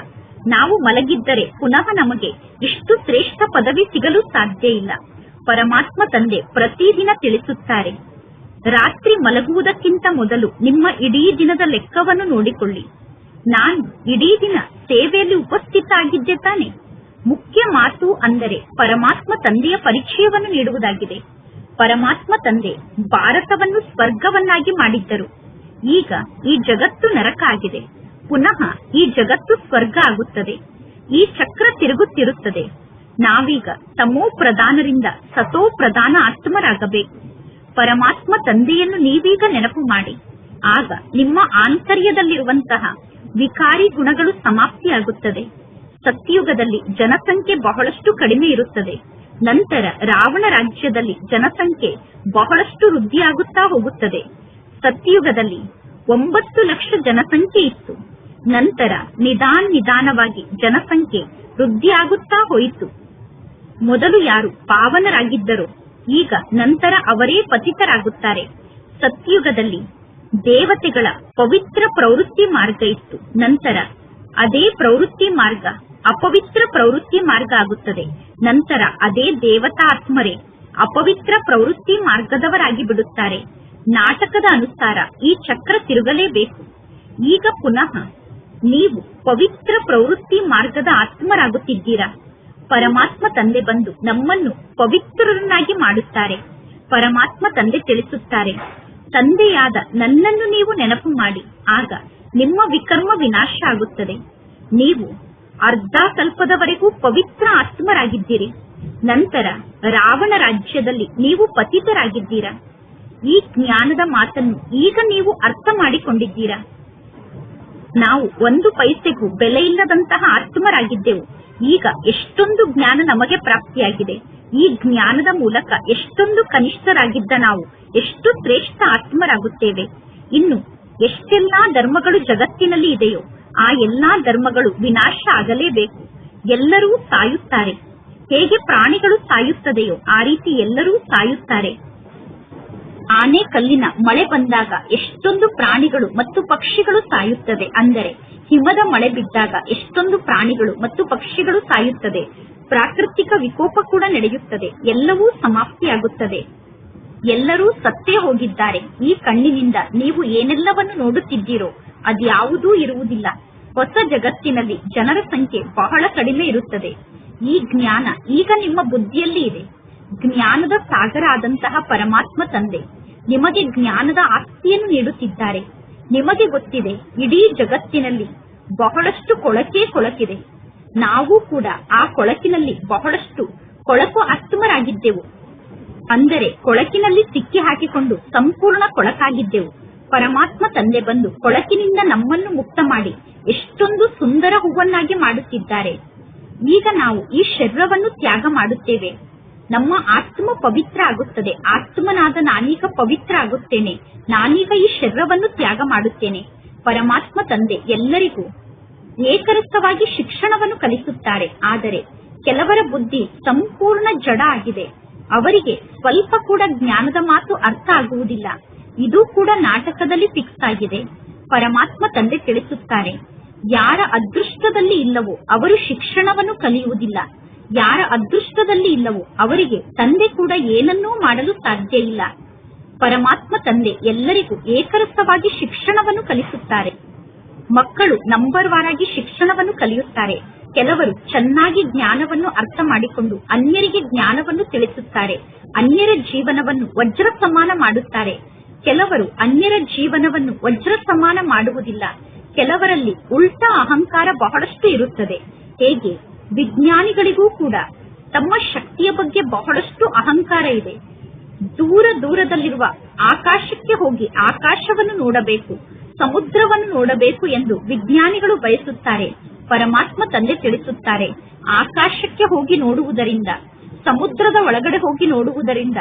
ನಾವು ಮಲಗಿದ್ದರೆ ಪುನಃ ನಮಗೆ ಇಷ್ಟು ಶ್ರೇಷ್ಠ ಪದವಿ ಸಿಗಲು ಸಾಧ್ಯ ಇಲ್ಲ. ಪರಮಾತ್ಮ ತಂದೆ ಪ್ರತಿದಿನ ತಿಳಿಸುತ್ತಾರೆ, ರಾತ್ರಿ ಮಲಗುವುದಕ್ಕಿಂತ ಮೊದಲು ನಿಮ್ಮ ಇಡೀ ದಿನದ ಲೆಕ್ಕವನ್ನು ನೋಡಿಕೊಳ್ಳಿ. ನಾನು ಇಡೀ ದಿನ ಸೇವೆಯಲ್ಲಿ ಉಪಸ್ಥಿತ ಆಗಿದ್ದೆ ತಾನೆ. ಮುಖ್ಯ ಮಾತು ಅಂದರೆ ಪರಮಾತ್ಮ ತಂದೆಯ ಪರಿಚಯವನ್ನು ನೀಡುವುದಾಗಿದೆ. ಪರಮಾತ್ಮ ತಂದೆ ಭಾರತವನ್ನು ಸ್ವರ್ಗವನ್ನಾಗಿ ಮಾಡಿದ್ದರು. ಈಗ ಈ ಜಗತ್ತು ನರಕ ಆಗಿದೆ. ಪುನಃ ಈ ಜಗತ್ತು ಸ್ವರ್ಗ ಆಗುತ್ತದೆ. ಈ ಚಕ್ರ ತಿರುಗುತ್ತಿರುತ್ತದೆ. ನಾವೀಗ ತಮೋ ಪ್ರಧಾನರಿಂದ ಸತೋ ಪ್ರಧಾನ ಆತ್ಮರಾಗಬೇಕು. ಪರಮಾತ್ಮ ತಂದೆಯನ್ನು ನೀವೀಗ ನೆನಪು ಮಾಡಿ. ಆಗ ನಿಮ್ಮ ಆಂತರ್ಯದಲ್ಲಿರುವಂತಹ ವಿಕಾರಿ ಗುಣಗಳು ಸಮಾಪ್ತಿಯಾಗುತ್ತದೆ. ಸತ್ಯುಗದಲ್ಲಿ ಜನಸಂಖ್ಯೆ ಬಹಳಷ್ಟು ಕಡಿಮೆ ಇರುತ್ತದೆ. ನಂತರ ರಾವಣ ರಾಜ್ಯದಲ್ಲಿ ಜನಸಂಖ್ಯೆ ಬಹಳಷ್ಟು ವೃದ್ಧಿಯಾಗುತ್ತಾ ಹೋಗುತ್ತದೆ. ಸತ್ಯುಗದಲ್ಲಿ 9 ಲಕ್ಷ ಜನಸಂಖ್ಯೆ ಇತ್ತು. ನಂತರ ನಿಧಾನವಾಗಿ ಜನಸಂಖ್ಯೆ ವೃದ್ಧಿಯಾಗುತ್ತಾ ಹೋಯಿತು. ಮೊದಲು ಯಾರು ಪಾವನರಾಗಿದ್ದರೋ ಈಗ ನಂತರ ಅವರೇ ಪತಿತರಾಗುತ್ತಾರೆ. ಸತ್ಯುಗದಲ್ಲಿ ದೇವತೆಗಳ ಪವಿತ್ರ ಪ್ರವೃತ್ತಿ ಮಾರ್ಗ ಇತ್ತು. ನಂತರ ಅದೇ ಪ್ರವೃತ್ತಿ ಮಾರ್ಗ ಅಪವಿತ್ರ ಪ್ರವೃತ್ತಿ ಮಾರ್ಗ ಆಗುತ್ತದೆ. ನಂತರ ಅದೇ ದೇವತಾ ಆತ್ಮರೇ ಅಪವಿತ್ರ ಪ್ರವೃತ್ತಿ ಮಾರ್ಗದವರಾಗಿ ಬಿಡುತ್ತಾರೆ. ನಾಟಕದ ಅನುಸಾರ ಈ ಚಕ್ರ ತಿರುಗಲೇಬೇಕು. ಈಗ ಪುನಃ ನೀವು ಪವಿತ್ರ ಪ್ರವೃತ್ತಿ ಮಾರ್ಗದ ಆತ್ಮರಾಗುತ್ತಿದ್ದೀರಾ. ಪರಮಾತ್ಮ ತಂದೆ ಬಂದು ನಮ್ಮನ್ನು ಪವಿತ್ರರನ್ನಾಗಿ ಮಾಡುತ್ತಾರೆ. ಪರಮಾತ್ಮ ತಂದೆ ತಿಳಿಸುತ್ತಾರೆ, ತಂದೆಯಾದ ನನ್ನನ್ನು ನೀವು ನೆನಪು ಮಾಡಿ. ಆಗ ನಿಮ್ಮ ವಿಕರ್ಮ ವಿನಾಶ ಆಗುತ್ತದೆ. ನೀವು ಅರ್ಧ ಕಲ್ಪದವರೆಗೂ ಪವಿತ್ರ ಆತ್ಮರಾಗಿದ್ದೀರಿ. ನಂತರ ರಾವಣ ರಾಜ್ಯದಲ್ಲಿ ನೀವು ಪತಿತರಾಗಿದ್ದೀರಾ. ಈ ಜ್ಞಾನದ ಮಾತನ್ನು ಈಗ ನೀವು ಅರ್ಥ ಮಾಡಿಕೊಂಡಿದ್ದೀರಾ. ನಾವು 1 ಪೈಸೆಗೂ ಬೆಲೆಯಿಲ್ಲದಂತಹ ಆತ್ಮರಾಗಿದ್ದೆವು. ಈಗ ಎಷ್ಟೊಂದು ಜ್ಞಾನ ನಮಗೆ ಪ್ರಾಪ್ತಿಯಾಗಿದೆ. ಈ ಜ್ಞಾನದ ಮೂಲಕ ಎಷ್ಟೊಂದು ಕನಿಷ್ಠರಾಗಿದ್ದ ನಾವು ಎಷ್ಟು ಶ್ರೇಷ್ಠ ಆತ್ಮರಾಗುತ್ತೇವೆ. ಇನ್ನು ಎಷ್ಟೆಲ್ಲಾ ಧರ್ಮಗಳು ಜಗತ್ತಿನಲ್ಲಿ ಇದೆಯೋ ಆ ಎಲ್ಲಾ ಧರ್ಮಗಳು ವಿನಾಶ ಆಗಲೇಬೇಕು. ಎಲ್ಲರೂ ಸಾಯುತ್ತಾರೆ. ಹೇಗೆ ಪ್ರಾಣಿಗಳು ಸಾಯುತ್ತದೆಯೋ ಆ ರೀತಿ ಎಲ್ಲರೂ ಸಾಯುತ್ತಾರೆ. ಆನೆ ಕಲ್ಲಿನ ಮಳೆ ಬಂದಾಗ ಎಷ್ಟೊಂದು ಪ್ರಾಣಿಗಳು ಮತ್ತು ಪಕ್ಷಿಗಳು ಸಾಯುತ್ತದೆ. ಅಂದರೆ ಹಿಮದ ಮಳೆ ಬಿದ್ದಾಗ ಎಷ್ಟೊಂದು ಪ್ರಾಣಿಗಳು ಮತ್ತು ಪಕ್ಷಿಗಳು ಸಾಯುತ್ತದೆ. ಪ್ರಾಕೃತಿಕ ವಿಕೋಪ ಕೂಡ ನಡೆಯುತ್ತದೆ. ಎಲ್ಲವೂ ಸಮಾಪ್ತಿಯಾಗುತ್ತದೆ. ಎಲ್ಲರೂ ಸತ್ತೇ ಹೋಗಿದ್ದಾರೆ. ಈ ಕಣ್ಣಿನಿಂದ ನೀವು ಏನೆಲ್ಲವನ್ನು ನೋಡುತ್ತಿದ್ದೀರೋ ಅದ್ಯಾವುದೂ ಇರುವುದಿಲ್ಲ. ಹೊಸ ಜಗತ್ತಿನಲ್ಲಿ ಜನರ ಸಂಖ್ಯೆ ಬಹಳ ಕಡಿಮೆ ಇರುತ್ತದೆ. ಈ ಜ್ಞಾನ ಈಗ ನಿಮ್ಮ ಬುದ್ಧಿಯಲ್ಲಿ ಇದೆ. ಜ್ಞಾನದ ಸಾಗರ ಆದಂತಹ ಪರಮಾತ್ಮ ತಂದೆ ನಿಮಗೆ ಜ್ಞಾನದ ಆಸ್ತಿಯನ್ನು ನೀಡುತ್ತಿದ್ದಾರೆ. ನಿಮಗೆ ಗೊತ್ತಿದೆ, ಇಡೀ ಜಗತ್ತಿನಲ್ಲಿ ಬಹಳಷ್ಟು ಕೊಳಕಿದೆ. ನಾವು ಕೂಡ ಆ ಕೊಳಕಿನಲ್ಲಿ ಬಹಳಷ್ಟು ಕೊಳಕು ಆತ್ಮರಾಗಿದ್ದೆವು. ಅಂದರೆ ಕೊಳಕಿನಲ್ಲಿ ಸಿಕ್ಕಿ ಹಾಕಿಕೊಂಡು ಸಂಪೂರ್ಣ ಕೊಳಕಾಗಿದ್ದೆವು. ಪರಮಾತ್ಮ ತಂದೆ ಬಂದು ಕೊಳಕಿನಿಂದ ನಮ್ಮನ್ನು ಮುಕ್ತ ಮಾಡಿ ಎಷ್ಟೊಂದು ಸುಂದರ ಹೂವನ್ನಾಗಿ ಮಾಡುತ್ತಿದ್ದಾರೆ. ಈಗ ನಾವು ಈ ಶರೀರವನ್ನು ತ್ಯಾಗ ಮಾಡುತ್ತೇವೆ. ನಮ್ಮ ಆತ್ಮ ಪವಿತ್ರ ಆಗುತ್ತದೆ. ಆತ್ಮನಾದ ನಾನೀಗ ಪವಿತ್ರ ಆಗುತ್ತೇನೆ. ನಾನೀಗ ಈ ಶರೀರವನ್ನು ತ್ಯಾಗ ಮಾಡುತ್ತೇನೆ. ಪರಮಾತ್ಮ ತಂದೆ ಎಲ್ಲರಿಗೂ ಏಕರಸವಾಗಿ ಶಿಕ್ಷಣವನ್ನು ಕಲಿಸುತ್ತಾರೆ. ಆದರೆ ಕೆಲವರ ಬುದ್ಧಿ ಸಂಪೂರ್ಣ ಜಡ ಆಗಿದೆ. ಅವರಿಗೆ ಸ್ವಲ್ಪ ಕೂಡ ಜ್ಞಾನದ ಮಾತು ಅರ್ಥ ಆಗುವುದಿಲ್ಲ. ಇದು ಕೂಡ ನಾಟಕದಲ್ಲಿ ಫಿಕ್ಸ್ ಆಗಿದೆ. ಪರಮಾತ್ಮ ತಂದೆ ತಿಳಿಸುತ್ತಾರೆ, ಯಾರ ಅದೃಷ್ಟದಲ್ಲಿ ಇಲ್ಲವೋ ಅವರು ಶಿಕ್ಷಣವನ್ನು ಕಲಿಯುವುದಿಲ್ಲ. ಯಾರ ಅದೃಷ್ಟದಲ್ಲಿ ಇಲ್ಲವೋ ಅವರಿಗೆ ತಂದೆ ಕೂಡ ಏನನ್ನೂ ಮಾಡಲು ಸಾಧ್ಯ ಇಲ್ಲ. ಪರಮಾತ್ಮ ತಂದೆ ಎಲ್ಲರಿಗೂ ಏಕರಸವಾಗಿ ಶಿಕ್ಷಣವನ್ನು ಕಲಿಸುತ್ತಾರೆ. ಮಕ್ಕಳು ನಂಬರ್ ವಾರಾಗಿ ಶಿಕ್ಷಣವನ್ನು ಕಲಿಯುತ್ತಾರೆ. ಕೆಲವರು ಚೆನ್ನಾಗಿ ಜ್ಞಾನವನ್ನು ಅರ್ಥ ಮಾಡಿಕೊಂಡು ಅನ್ಯರಿಗೆ ಜ್ಞಾನವನ್ನು ತಿಳಿಸುತ್ತಾರೆ. ಅನ್ಯರ ಜೀವನವನ್ನು ವಜ್ರ ಸಮಾನ ಮಾಡುತ್ತಾರೆ. ಕೆಲವರು ಅನ್ಯರ ಜೀವನವನ್ನು ವಜ್ರ ಸಮಾನ ಮಾಡುವುದಿಲ್ಲ. ಕೆಲವರಲ್ಲಿ ಉಲ್ಟಾ ಅಹಂಕಾರ ಬಹಳಷ್ಟು ಇರುತ್ತದೆ. ಹೇಗೆ ವಿಜ್ಞಾನಿಗಳಿಗೂ ಕೂಡ ತಮ್ಮ ಶಕ್ತಿಯ ಬಗ್ಗೆ ಬಹಳಷ್ಟು ಅಹಂಕಾರ ಇದೆ. ದೂರದಲ್ಲಿರುವ ಆಕಾಶಕ್ಕೆ ಹೋಗಿ ಆಕಾಶವನ್ನು ನೋಡಬೇಕು, ಸಮುದ್ರವನ್ನು ನೋಡಬೇಕು ಎಂದು ವಿಜ್ಞಾನಿಗಳು ಬಯಸುತ್ತಾರೆ. ಪರಮಾತ್ಮ ತಂದೆ ತಿಳಿಸುತ್ತಾರೆ, ಆಕಾಶಕ್ಕೆ ಹೋಗಿ ನೋಡುವುದರಿಂದ, ಸಮುದ್ರದ ಒಳಗಡೆ ಹೋಗಿ ನೋಡುವುದರಿಂದ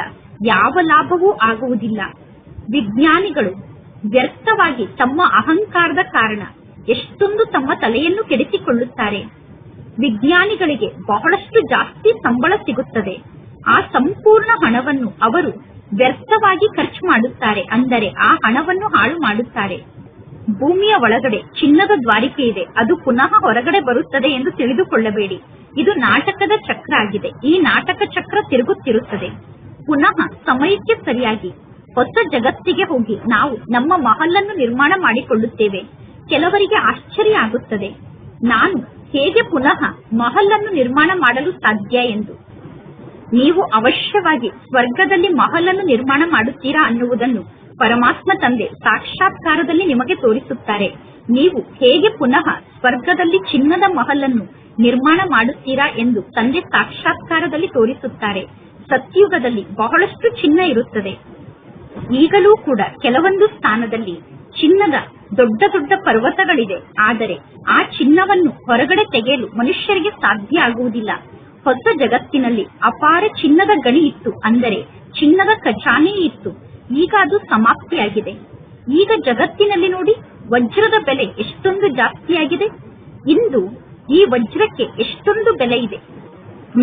ಯಾವ ಲಾಭವೂ ಆಗುವುದಿಲ್ಲ. ವಿಜ್ಞಾನಿಗಳು ವ್ಯರ್ಥವಾಗಿ ತಮ್ಮ ಅಹಂಕಾರದ ಕಾರಣ ಎಷ್ಟೊಂದು ತಮ್ಮ ತಲೆಯನ್ನು ಕೆಡಿಸಿಕೊಳ್ಳುತ್ತಾರೆ. ವಿಜ್ಞಾನಿಗಳಿಗೆ ಬಹಳಷ್ಟು ಜಾಸ್ತಿ ಸಂಬಳ ಸಿಗುತ್ತದೆ. ಆ ಸಂಪೂರ್ಣ ಹಣವನ್ನು ಅವರು ವ್ಯರ್ಥವಾಗಿ ಖರ್ಚು ಮಾಡುತ್ತಾರೆ. ಅಂದರೆ ಆ ಹಣವನ್ನು ಹಾಳು ಮಾಡುತ್ತಾರೆ. ಭೂಮಿಯ ಒಳಗಡೆ ಚಿನ್ನದ ದ್ವಾರಿಕೆ ಇದೆ, ಅದು ಪುನಃ ಹೊರಗಡೆ ಬರುತ್ತದೆ ಎಂದು ತಿಳಿದುಕೊಳ್ಳಬೇಡಿ. ಇದು ನಾಟಕದ ಚಕ್ರ ಆಗಿದೆ. ಈ ನಾಟಕ ಚಕ್ರ ತಿರುಗುತ್ತಿರುತ್ತದೆ. ಪುನಃ ಸಮಯಕ್ಕೆ ಸರಿಯಾಗಿ ಹೊಸ ಜಗತ್ತಿಗೆ ಹೋಗಿ ನಾವು ನಮ್ಮ ಮಹಲನ್ನು ನಿರ್ಮಾಣ ಮಾಡಿಕೊಳ್ಳುತ್ತೇವೆ. ಕೆಲವರಿಗೆ ಆಶ್ಚರ್ಯ ಆಗುತ್ತದೆ, ನಾನು ಹೇಗೆ ಪುನಃ ಮಹಲನ್ನು ನಿರ್ಮಾಣ ಮಾಡಲು ಸಾಧ್ಯ ಎಂದು. ನೀವು ಅವಶ್ಯವಾಗಿ ಸ್ವರ್ಗದಲ್ಲಿ ಮಹಲನ್ನು ನಿರ್ಮಾಣ ಮಾಡುತ್ತೀರಾ ಅನ್ನುವುದನ್ನು ಪರಮಾತ್ಮ ತಂದೆ ಸಾಕ್ಷಾತ್ಕಾರದಲ್ಲಿ ನಿಮಗೆ ತೋರಿಸುತ್ತಾರೆ. ನೀವು ಹೇಗೆ ಪುನಃ ಸ್ವರ್ಗದಲ್ಲಿ ಚಿನ್ನದ ಮಹಲನ್ನು ನಿರ್ಮಾಣ ಮಾಡುತ್ತೀರಾ ಎಂದು ತಂದೆ ಸಾಕ್ಷಾತ್ಕಾರದಲ್ಲಿ ತೋರಿಸುತ್ತಾರೆ. ಸತ್ಯುಗದಲ್ಲಿ ಬಹಳಷ್ಟು ಚಿನ್ನ ಇರುತ್ತದೆ. ಈಗಲೂ ಕೂಡ ಕೆಲವೊಂದು ಸ್ಥಾನದಲ್ಲಿ ಚಿನ್ನದ ದೊಡ್ಡ ದೊಡ್ಡ ಪರ್ವತಗಳಿದೆ. ಆದರೆ ಆ ಚಿನ್ನವನ್ನು ಹೊರಗಡೆ ತೆಗೆಯಲು ಮನುಷ್ಯರಿಗೆ ಸಾಧ್ಯ ಆಗುವುದಿಲ್ಲ. ಹೊಸ ಜಗತ್ತಿನಲ್ಲಿ ಅಪಾರ ಚಿನ್ನದ ಗಣಿ ಇತ್ತು, ಅಂದರೆ ಚಿನ್ನದ ಖಜಾನೆ ಇತ್ತು. ಈಗ ಅದು ಸಮಾಪ್ತಿಯಾಗಿದೆ. ಈಗ ಜಗತ್ತಿನಲ್ಲಿ ನೋಡಿ, ವಜ್ರದ ಬೆಲೆ ಎಷ್ಟೊಂದು ಜಾಸ್ತಿಯಾಗಿದೆ. ಇಂದು ಈ ವಜ್ರಕ್ಕೆ ಎಷ್ಟೊಂದು ಬೆಲೆ ಇದೆ.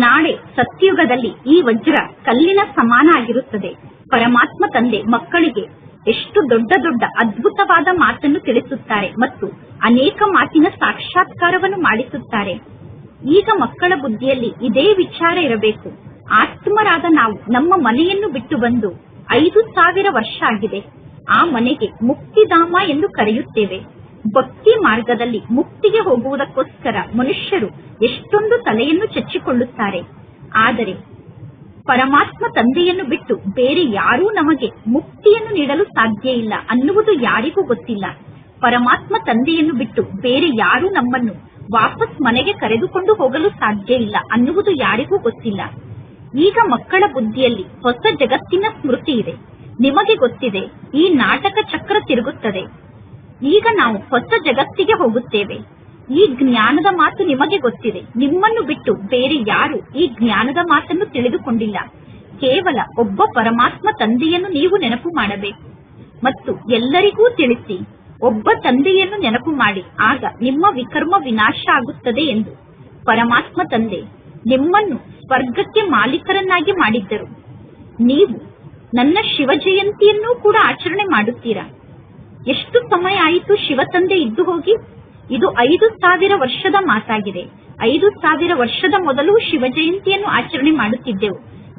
ನಾಳೆ ಸತ್ಯುಗದಲ್ಲಿ ಈ ವಜ್ರ ಕಲ್ಲಿನ ಸಮಾನ ಆಗಿರುತ್ತದೆ. ಪರಮಾತ್ಮ ತಂದೆ ಮಕ್ಕಳಿಗೆ ಎಷ್ಟು ದೊಡ್ಡ ದೊಡ್ಡ ಅದ್ಭುತವಾದ ಮಾತನ್ನು ತಿಳಿಸುತ್ತಾರೆ ಮತ್ತು ಅನೇಕ ಮಾತಿನ ಸಾಕ್ಷಾತ್ಕಾರವನ್ನು ಮಾಡಿಸುತ್ತಾರೆ. ಈಗ ಮಕ್ಕಳ ಬುದ್ಧಿಯಲ್ಲಿ ಇದೇ ವಿಚಾರ ಇರಬೇಕು. ಆತ್ಮರಾದ ನಾವು ನಮ್ಮ ಮನೆಯನ್ನು ಬಿಟ್ಟು ಬಂದು 5000 ವರ್ಷ ಆಗಿದೆ. ಆ ಮನೆಗೆ ಮುಕ್ತಿಧಾಮ ಎಂದು ಕರೆಯುತ್ತೇವೆ. ಭಕ್ತಿ ಮಾರ್ಗದಲ್ಲಿ ಮುಕ್ತಿಗೆ ಹೋಗುವುದಕ್ಕೋಸ್ಕರ ಮನುಷ್ಯರು ಎಷ್ಟೊಂದು ತಲೆಯನ್ನು ಚಚ್ಚಿಕೊಳ್ಳುತ್ತಾರೆ. ಆದರೆ ಪರಮಾತ್ಮ ತಂದೆಯನ್ನು ಬಿಟ್ಟು ಬೇರೆ ಯಾರೂ ನಮಗೆ ಮುಕ್ತಿಯನ್ನು ನೀಡಲು ಸಾಧ್ಯ ಇಲ್ಲ ಅನ್ನುವುದು ಯಾರಿಗೂ ಗೊತ್ತಿಲ್ಲ. ಪರಮಾತ್ಮ ತಂದೆಯನ್ನು ಬಿಟ್ಟು ಬೇರೆ ಯಾರೂ ನಮ್ಮನ್ನು ವಾಪಸ್ ಮನೆಗೆ ಕರೆದುಕೊಂಡು ಹೋಗಲು ಸಾಧ್ಯ ಇಲ್ಲ ಅನ್ನುವುದು ಯಾರಿಗೂ ಗೊತ್ತಿಲ್ಲ. ಈಗ ಮಕ್ಕಳ ಬುದ್ಧಿಯಲ್ಲಿ ಹೊಸ ಜಗತ್ತಿನ ಸ್ಮೃತಿ ಇದೆ. ನಿಮಗೆ ಗೊತ್ತಿದೆ, ಈ ನಾಟಕ ಚಕ್ರ ತಿರುಗುತ್ತದೆ. ಈಗ ನಾವು ಹೊಸ ಜಗತ್ತಿಗೆ ಹೋಗುತ್ತೇವೆ. ಈ ಜ್ಞಾನದ ಮಾತು ನಿಮಗೆ ಗೊತ್ತಿದೆ. ನಿಮ್ಮನ್ನು ಬಿಟ್ಟು ಬೇರೆ ಯಾರು ಈ ಜ್ಞಾನದ ಮಾತನ್ನು ತಿಳಿದುಕೊಂಡಿಲ್ಲ. ಕೇವಲ ಒಬ್ಬ ಪರಮಾತ್ಮ ತಂದೆಯನ್ನು ನೀವು ನೆನಪು ಮಾಡಬೇಕು ಮತ್ತು ಎಲ್ಲರಿಗೂ ತಿಳಿಸಿ, ಒಬ್ಬ ತಂದೆಯನ್ನು ನೆನಪು ಮಾಡಿ, ಆಗ ನಿಮ್ಮ ವಿಕರ್ಮ ವಿನಾಶ ಆಗುತ್ತದೆ ಎಂದು. ಪರಮಾತ್ಮ ತಂದೆ ನಿಮ್ಮನ್ನು ಸ್ವರ್ಗಕ್ಕೆ ಮಾಲೀಕರನ್ನಾಗಿ ಮಾಡಿದ್ದರು. ನೀವು ನನ್ನ ಶಿವ ಜಯಂತಿಯನ್ನೂ ಕೂಡ ಆಚರಣೆ ಮಾಡುತ್ತೀರಾ. ಎಷ್ಟು ಸಮಯ ಆಯಿತು ಶಿವ ತಂದೆ ಇದ್ದು ಹೋಗಿ? ಇದು 5000 ವರ್ಷದ ಮಾತಾಗಿದೆ. 5000 ವರ್ಷದ ಮೊದಲು ಶಿವ ಜಯಂತಿಯನ್ನು ಆಚರಣೆ ಮಾಡುತ್ತಿದ್ದೆವು.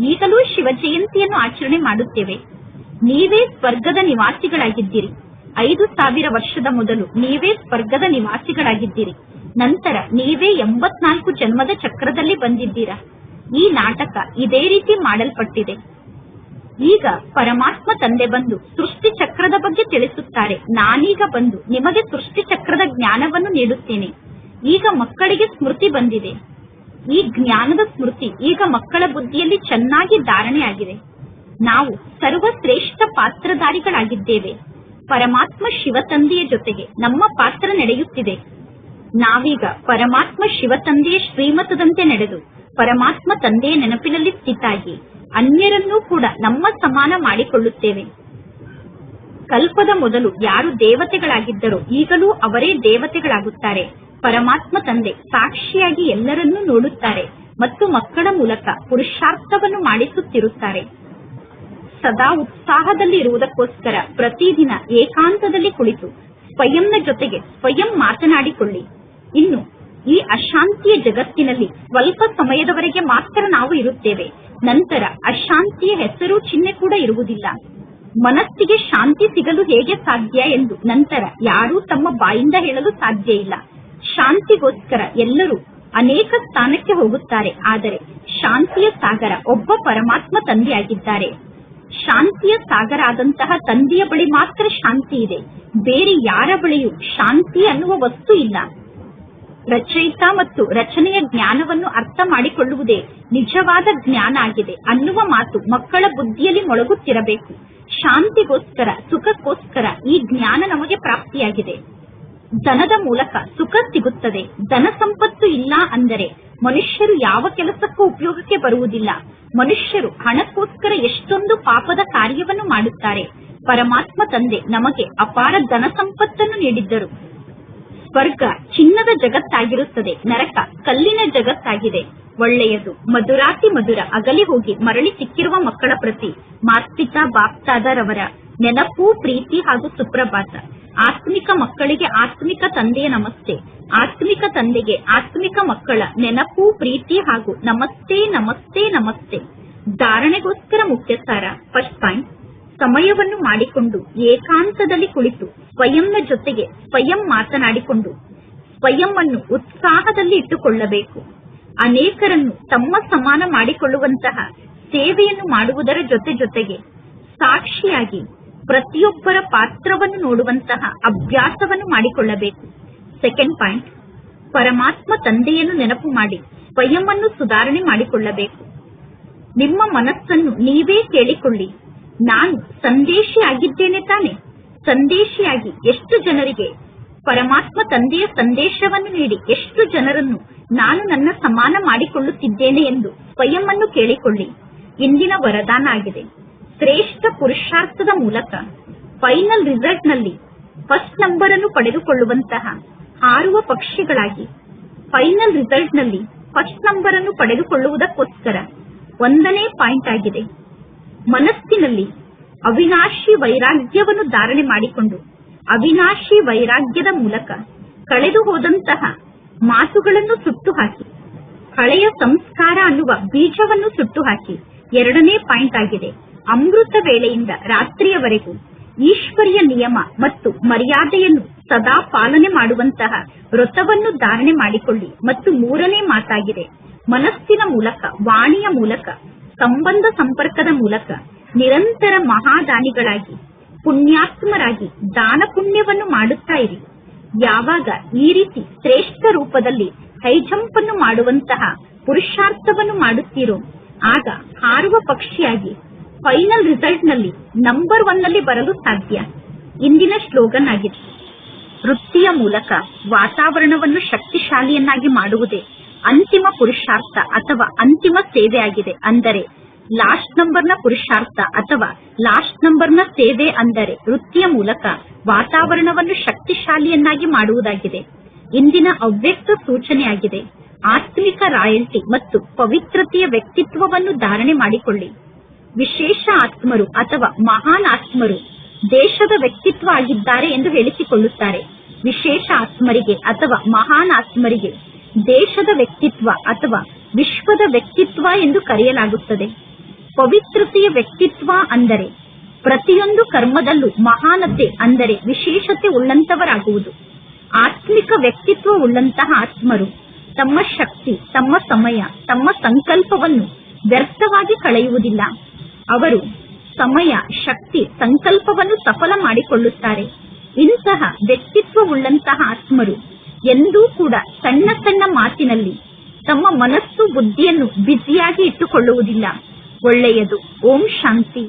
ಈಗಲೂ ಶಿವ ಜಯಂತಿಯನ್ನು ಆಚರಣೆ ಮಾಡುತ್ತೇವೆ. ನೀವೇ ಸ್ವರ್ಗದ ನಿವಾಸಿಗಳಾಗಿದ್ದೀರಿ. 5000 ವರ್ಷದ ಮೊದಲು ನೀವೇ ಸ್ವರ್ಗದ ನಿವಾಸಿಗಳಾಗಿದ್ದೀರಿ. ನಂತರ ನೀವೇ 84 ಜನ್ಮದ ಚಕ್ರದಲ್ಲಿ ಬಂದಿದ್ದೀರಾ. ಈ ನಾಟಕ ಇದೇ ರೀತಿ ಮಾಡಲ್ಪಟ್ಟಿದೆ. ಈಗ ಪರಮಾತ್ಮ ತಂದೆ ಬಂದು ಸೃಷ್ಟಿ ಚಕ್ರದ ಬಗ್ಗೆ ತಿಳಿಸುತ್ತಾರೆ. ನಾನೀಗ ಬಂದು ನಿಮಗೆ ಸೃಷ್ಟಿ ಚಕ್ರದ ಜ್ಞಾನವನ್ನು ನೀಡುತ್ತೇನೆ. ಈಗ ಮಕ್ಕಳಿಗೆ ಸ್ಮೃತಿ ಬಂದಿದೆ. ಈ ಜ್ಞಾನದ ಸ್ಮೃತಿ ಈಗ ಮಕ್ಕಳ ಬುದ್ಧಿಯಲ್ಲಿ ಚೆನ್ನಾಗಿ ಧಾರಣೆ ಆಗಿದೆ. ನಾವು ಸರ್ವಶ್ರೇಷ್ಠ ಪಾತ್ರಧಾರಿಗಳಾಗಿದ್ದೇವೆ. ಪರಮಾತ್ಮ ಶಿವ ತಂದೆಯ ಜೊತೆಗೆ ನಮ್ಮ ಪಾತ್ರ ನಡೆಯುತ್ತಿದೆ. ನಾವೀಗ ಪರಮಾತ್ಮ ಶಿವ ತಂದೆಯ ಶ್ರೀಮತದಂತೆ ನಡೆದು ಪರಮಾತ್ಮ ತಂದೆಯ ನೆನಪಿನಲ್ಲಿ ಸ್ಥಿತಾಗಿ ಅನ್ಯರನ್ನೂ ಕೂಡ ನಮ್ಮ ಸಮಾನ ಮಾಡಿಕೊಳ್ಳುತ್ತೇವೆ. ಕಲ್ಪದ ಮೊದಲು ಯಾರು ದೇವತೆಗಳಾಗಿದ್ದರೋ ಈಗಲೂ ಅವರೇ ದೇವತೆಗಳಾಗುತ್ತಾರೆ. ಪರಮಾತ್ಮ ತಂದೆ ಸಾಕ್ಷಿಯಾಗಿ ಎಲ್ಲರನ್ನೂ ನೋಡುತ್ತಾರೆ ಮತ್ತು ಮಕ್ಕಳ ಮೂಲಕ ಪುರುಷಾರ್ಥವನ್ನು ಮಾಡಿಸುತ್ತಿರುತ್ತಾರೆ. ಸದಾ ಉತ್ಸಾಹದಲ್ಲಿ ಇರುವುದಕ್ಕೋಸ್ಕರ ಪ್ರತಿದಿನ ಏಕಾಂತದಲ್ಲಿ ಕುಳಿತು ಸ್ವಯಂನ ಜೊತೆಗೆ ಸ್ವಯಂ ಮಾತನಾಡಿಕೊಳ್ಳಿ. ಇನ್ನು ಈ ಅಶಾಂತಿಯ ಜಗತ್ತಿನಲ್ಲಿ ಸ್ವಲ್ಪ ಸಮಯದವರೆಗೆ ಮಾತ್ರ ನಾವು ಇರುತ್ತೇವೆ. ನಂತರ ಅಶಾಂತಿಯ ಹೆಸರು ಚಿಹ್ನೆ ಕೂಡ ಇರುವುದಿಲ್ಲ. ಮನಸ್ಸಿಗೆ ಶಾಂತಿ ಸಿಗಲು ಹೇಗೆ ಸಾಧ್ಯ ಎಂದು ನಂತರ ಯಾರೂ ತಮ್ಮ ಬಾಯಿಂದ ಹೇಳಲು ಸಾಧ್ಯ ಇಲ್ಲ. ಶಾಂತಿಗೋಸ್ಕರ ಎಲ್ಲರೂ ಅನೇಕ ಸ್ಥಾನಕ್ಕೆ ಹೋಗುತ್ತಾರೆ. ಆದರೆ ಶಾಂತಿಯ ಸಾಗರ ಒಬ್ಬ ಪರಮಾತ್ಮ ತಂದೆಯಾಗಿದ್ದಾರೆ. ಶಾಂತಿಯ ಸಾಗರ ಆದಂತಹ ತಂದೆಯ ಬಳಿ ಮಾತ್ರ ಶಾಂತಿ ಇದೆ. ಬೇರೆ ಯಾರ ಬಳಿಯೂ ಶಾಂತಿ ಅನ್ನುವ ವಸ್ತು ಇಲ್ಲ. ರಚಯಿತ ಮತ್ತು ರಚನೆಯ ಜ್ಞಾನವನ್ನು ಅರ್ಥ ಮಾಡಿಕೊಳ್ಳುವುದೇ ನಿಜವಾದ ಜ್ಞಾನ ಆಗಿದೆ ಅನ್ನುವ ಮಾತು ಮಕ್ಕಳ ಬುದ್ಧಿಯಲ್ಲಿ ಮೊಳಗುತ್ತಿರಬೇಕು. ಶಾಂತಿಗೋಸ್ಕರ, ಸುಖಕ್ಕೋಸ್ಕರ ಈ ಜ್ಞಾನ ನಮಗೆ ಪ್ರಾಪ್ತಿಯಾಗಿದೆ. ಧನದ ಮೂಲಕ ಸುಖ ಸಿಗುತ್ತದೆ. ಧನ ಸಂಪತ್ತು ಇಲ್ಲ ಅಂದರೆ ಮನುಷ್ಯರು ಯಾವ ಕೆಲಸಕ್ಕೂ ಉಪಯೋಗಕ್ಕೆ ಬರುವುದಿಲ್ಲ. ಮನುಷ್ಯರು ಹಣಕ್ಕೋಸ್ಕರ ಎಷ್ಟೊಂದು ಪಾಪದ ಕಾರ್ಯವನ್ನು ಮಾಡುತ್ತಾರೆ. ಪರಮಾತ್ಮ ತಂದೆ ನಮಗೆ ಅಪಾರ ಧನ ಸಂಪತ್ತನ್ನು ನೀಡಿದ್ದರು. ಸ್ವರ್ಗ ಚಿನ್ನದ ಜಗತ್ತಾಗಿರುತ್ತದೆ, ನರಕ ಕಲ್ಲಿನ ಜಗತ್ತಾಗಿದೆ. ಒಳ್ಳೆಯದು, ಮಧುರಾತಿ ಮಧುರ ಅಗಲಿ ಹೋಗಿ ಮರಳಿ ಸಿಕ್ಕಿರುವ ಮಕ್ಕಳ ಪ್ರತಿ ಮಾಸ್ಪಿತಾ ಬಾಪ್ತಾದರವರ ನೆನಪು, ಪ್ರೀತಿ ಹಾಗೂ ಸುಪ್ರಭಾತ. ಆತ್ಮಿಕ ಮಕ್ಕಳಿಗೆ ಆತ್ಮಿಕ ತಂದೆಯ ನಮಸ್ತೆ. ಆತ್ಮಿಕ ತಂದೆಗೆ ಆತ್ಮಿಕ ಮಕ್ಕಳ ನೆನಪು, ಪ್ರೀತಿ ಹಾಗೂ ನಮಸ್ತೆ ನಮಸ್ತೆ ನಮಸ್ತೆ. ಧಾರಣೆಗೋಸ್ಕರ ಮುಖ್ಯ ಸಾರ. ಫಸ್ಟ್ ಪಾಯಿಂಟ್, ಸಮಯವನ್ನು ಮಾಡಿಕೊಂಡು ಏಕಾಂತದಲ್ಲಿ ಕುಳಿತು ಸ್ವಯಂನ ಜೊತೆಗೆ ಸ್ವಯಂ ಮಾತನಾಡಿಕೊಂಡು ಸ್ವಯಂ ಅನ್ನು ಉತ್ಸಾಹದಲ್ಲಿ ಇಟ್ಟುಕೊಳ್ಳಬೇಕು. ಅನೇಕರನ್ನು ತಮ್ಮ ಸಮಾನ ಮಾಡಿಕೊಳ್ಳುವಂತಹ ಸೇವೆಯನ್ನು ಮಾಡುವುದರ ಜೊತೆಗೆ ಸಾಕ್ಷಿಯಾಗಿ ಪ್ರತಿಯೊಬ್ಬರ ಪಾತ್ರವನ್ನು ನೋಡುವಂತಹ ಅಭ್ಯಾಸವನ್ನು ಮಾಡಿಕೊಳ್ಳಬೇಕು. ಸೆಕೆಂಡ್ ಪಾಯಿಂಟ್, ಪರಮಾತ್ಮ ತಂದೆಯನ್ನು ನೆನಪು ಮಾಡಿ ಸ್ವಯಂವನ್ನು ಸುಧಾರಣೆ ಮಾಡಿಕೊಳ್ಳಬೇಕು. ನಿಮ್ಮ ಮನಸ್ಸನ್ನು ನೀವೇ ಕೇಳಿಕೊಳ್ಳಿ, ನಾನು ಸಂದೇಶಿಯಾಗಿದ್ದೇನೆ ತಾನೆ? ಸಂದೇಶಿಯಾಗಿ ಎಷ್ಟು ಜನರಿಗೆ ಪರಮಾತ್ಮ ತಂದೆಯ ಸಂದೇಶವನ್ನು ನೀಡಿ ಎಷ್ಟು ಜನರನ್ನು ನಾನು ನನ್ನ ಸಮಾನ ಮಾಡಿಕೊಳ್ಳುತ್ತಿದ್ದೇನೆ ಎಂದು ಸ್ವಯಂವನ್ನು ಕೇಳಿಕೊಳ್ಳಿ. ಇಂದಿನ ವರದಾನ ಆಗಿದೆ. ಶ್ರೇಷ್ಠ ಪುರುಷಾರ್ಥದ ಮೂಲಕ ಫೈನಲ್ ರಿಸಲ್ಟ್ ನಲ್ಲಿ ಫಸ್ಟ್ ನಂಬರ್ ಅನ್ನು ಪಡೆದುಕೊಳ್ಳುವಂತಹ ಹಾರುವ ಪಕ್ಷಿಗಳಾಗಿ ಫೈನಲ್ ರಿಸಲ್ಟ್ ನಲ್ಲಿ ಫಸ್ಟ್ ನಂಬರ್ ಅನ್ನು ಪಡೆದುಕೊಳ್ಳುವುದಕ್ಕೋಸ್ಕರ 1ನೇ ಪಾಯಿಂಟ್ ಆಗಿದೆ. ಮನಸ್ಸಿನಲ್ಲಿ ಅವಿನಾಶಿ ವೈರಾಗ್ಯವನ್ನು ಧಾರಣೆ ಮಾಡಿಕೊಂಡು ಅವಿನಾಶಿ ವೈರಾಗ್ಯದ ಮೂಲಕ ಕಳೆದು ಹೋದಂತಹ ಮಾತುಗಳನ್ನು ಸುಟ್ಟು ಹಾಕಿ, ಹಳೆಯ ಸಂಸ್ಕಾರ ಅನ್ನುವ ಬೀಜವನ್ನು ಸುಟ್ಟು ಹಾಕಿ. 2ನೇ ಪಾಯಿಂಟ್ ಆಗಿದೆ. ಅಮೃತ ವೇಳೆಯಿಂದ ರಾತ್ರಿಯವರೆಗೂ ಈಶ್ವರಿಯ ನಿಯಮ ಮತ್ತು ಮರ್ಯಾದೆಯನ್ನು ಸದಾ ಪಾಲನೆ ಮಾಡುವಂತಹ ವ್ರತವನ್ನು ಧಾರಣೆ ಮಾಡಿಕೊಳ್ಳಿ. ಮತ್ತು 3ನೇ ಮಾತಾಗಿದೆ. ಮನಸ್ಸಿನ ಮೂಲಕ, ವಾಣಿಯ ಮೂಲಕ, ಸಂಬಂಧ ಸಂಪರ್ಕದ ಮೂಲಕ ನಿರಂತರ ಮಹಾದಾನಿಗಳಾಗಿ, ಪುಣ್ಯಾತ್ಮರಾಗಿ ದಾನ ಪುಣ್ಯವನ್ನು ಮಾಡುತ್ತಾ ಇರಿ. ಯಾವಾಗ ಈ ರೀತಿ ಶ್ರೇಷ್ಠ ರೂಪದಲ್ಲಿ ಹೈ ಜಂಪ್ ಅನ್ನು ಮಾಡುವಂತಹ ಪುರುಷಾರ್ಥವನ್ನು ಮಾಡುತ್ತೀರೋ ಆಗ ಹಾರುವ ಪಕ್ಷಿಯಾಗಿ ಫೈನಲ್ ರಿಸಲ್ಟ್ ನಲ್ಲಿ ನಂಬರ್ 1 ನಲ್ಲಿ ಬರಲು ಸಾಧ್ಯ. ಇಂದಿನ ಸ್ಲೋಗನ್ ಆಗಿದೆ. ವೃತ್ತಿಯ ಮೂಲಕ ವಾತಾವರಣವನ್ನು ಶಕ್ತಿಶಾಲಿಯನ್ನಾಗಿ ಮಾಡುವುದೇ ಅಂತಿಮ ಪುರುಷಾರ್ಥ ಅಥವಾ ಅಂತಿಮ ಸೇವೆ ಆಗಿದೆ. ಅಂದರೆ ಲಾಸ್ಟ್ ನಂಬರ್ನ ಪುರುಷಾರ್ಥ ಅಥವಾ ಲಾಸ್ಟ್ ನಂಬರ್ನ ಸೇವೆ ಅಂದರೆ ವೃತ್ತಿಯ ಮೂಲಕ ವಾತಾವರಣವನ್ನು ಶಕ್ತಿಶಾಲಿಯನ್ನಾಗಿ ಮಾಡುವುದಾಗಿದೆ. ಇಂದಿನ ಅವ್ಯಕ್ತ ಸೂಚನೆಯಾಗಿದೆ. ಆತ್ಮಿಕ ರಾಯಲ್ಟಿ ಮತ್ತು ಪವಿತ್ರತೆಯ ವ್ಯಕ್ತಿತ್ವವನ್ನು ಧಾರಣೆ ಮಾಡಿಕೊಳ್ಳಿ. ವಿಶೇಷ ಆತ್ಮರು ಅಥವಾ ಮಹಾನ್ ಆತ್ಮರು ದೇಶದ ವ್ಯಕ್ತಿತ್ವ ಆಗಿದ್ದಾರೆ ಎಂದು ಹೇಳಿಸಿಕೊಳ್ಳುತ್ತಾರೆ. ವಿಶೇಷ ಆತ್ಮರಿಗೆ ಅಥವಾ ಮಹಾನ್ ಆತ್ಮರಿಗೆ ದೇಶದ ವ್ಯಕ್ತಿತ್ವ ಅಥವಾ ವಿಶ್ವದ ವ್ಯಕ್ತಿತ್ವ ಎಂದು ಕರೆಯಲಾಗುತ್ತದೆ. ಪವಿತ್ರತೆಯ ವ್ಯಕ್ತಿತ್ವ ಅಂದರೆ ಪ್ರತಿಯೊಂದು ಕರ್ಮದಲ್ಲೂ ಮಹಾನತೆ ಅಂದರೆ ವಿಶೇಷತೆ ಉಳ್ಳಂತವರಾಗುವುದು. ಆತ್ಮಿಕ ವ್ಯಕ್ತಿತ್ವ ಉಳ್ಳಂತಹ ಆತ್ಮರು ತಮ್ಮ ಶಕ್ತಿ, ತಮ್ಮ ಸಮಯ, ತಮ್ಮ ಸಂಕಲ್ಪವನ್ನು ವ್ಯರ್ಥವಾಗಿ ಕಳೆಯುವುದಿಲ್ಲ. ಅವರು ಸಮಯ, ಶಕ್ತಿ, ಸಂಕಲ್ಪವನ್ನು ಸಫಲ ಮಾಡಿಕೊಳ್ಳುತ್ತಾರೆ. ಇಂತಹ ವ್ಯಕ್ತಿತ್ವ ಉಳ್ಳಂತಹ ಆತ್ಮರು ಎಂದೂ ಕೂಡ ಸಣ್ಣ ಸಣ್ಣ ಮಾತಿನಲ್ಲಿ ತಮ್ಮ ಮನಸ್ಸು, ಬುದ್ಧಿಯನ್ನು ಬ್ಯುಸಿಯಾಗಿ ಇಟ್ಟುಕೊಳ್ಳುವುದಿಲ್ಲ. ಒಳ್ಳೆಯದು. ಓಂ ಶಾಂತಿ.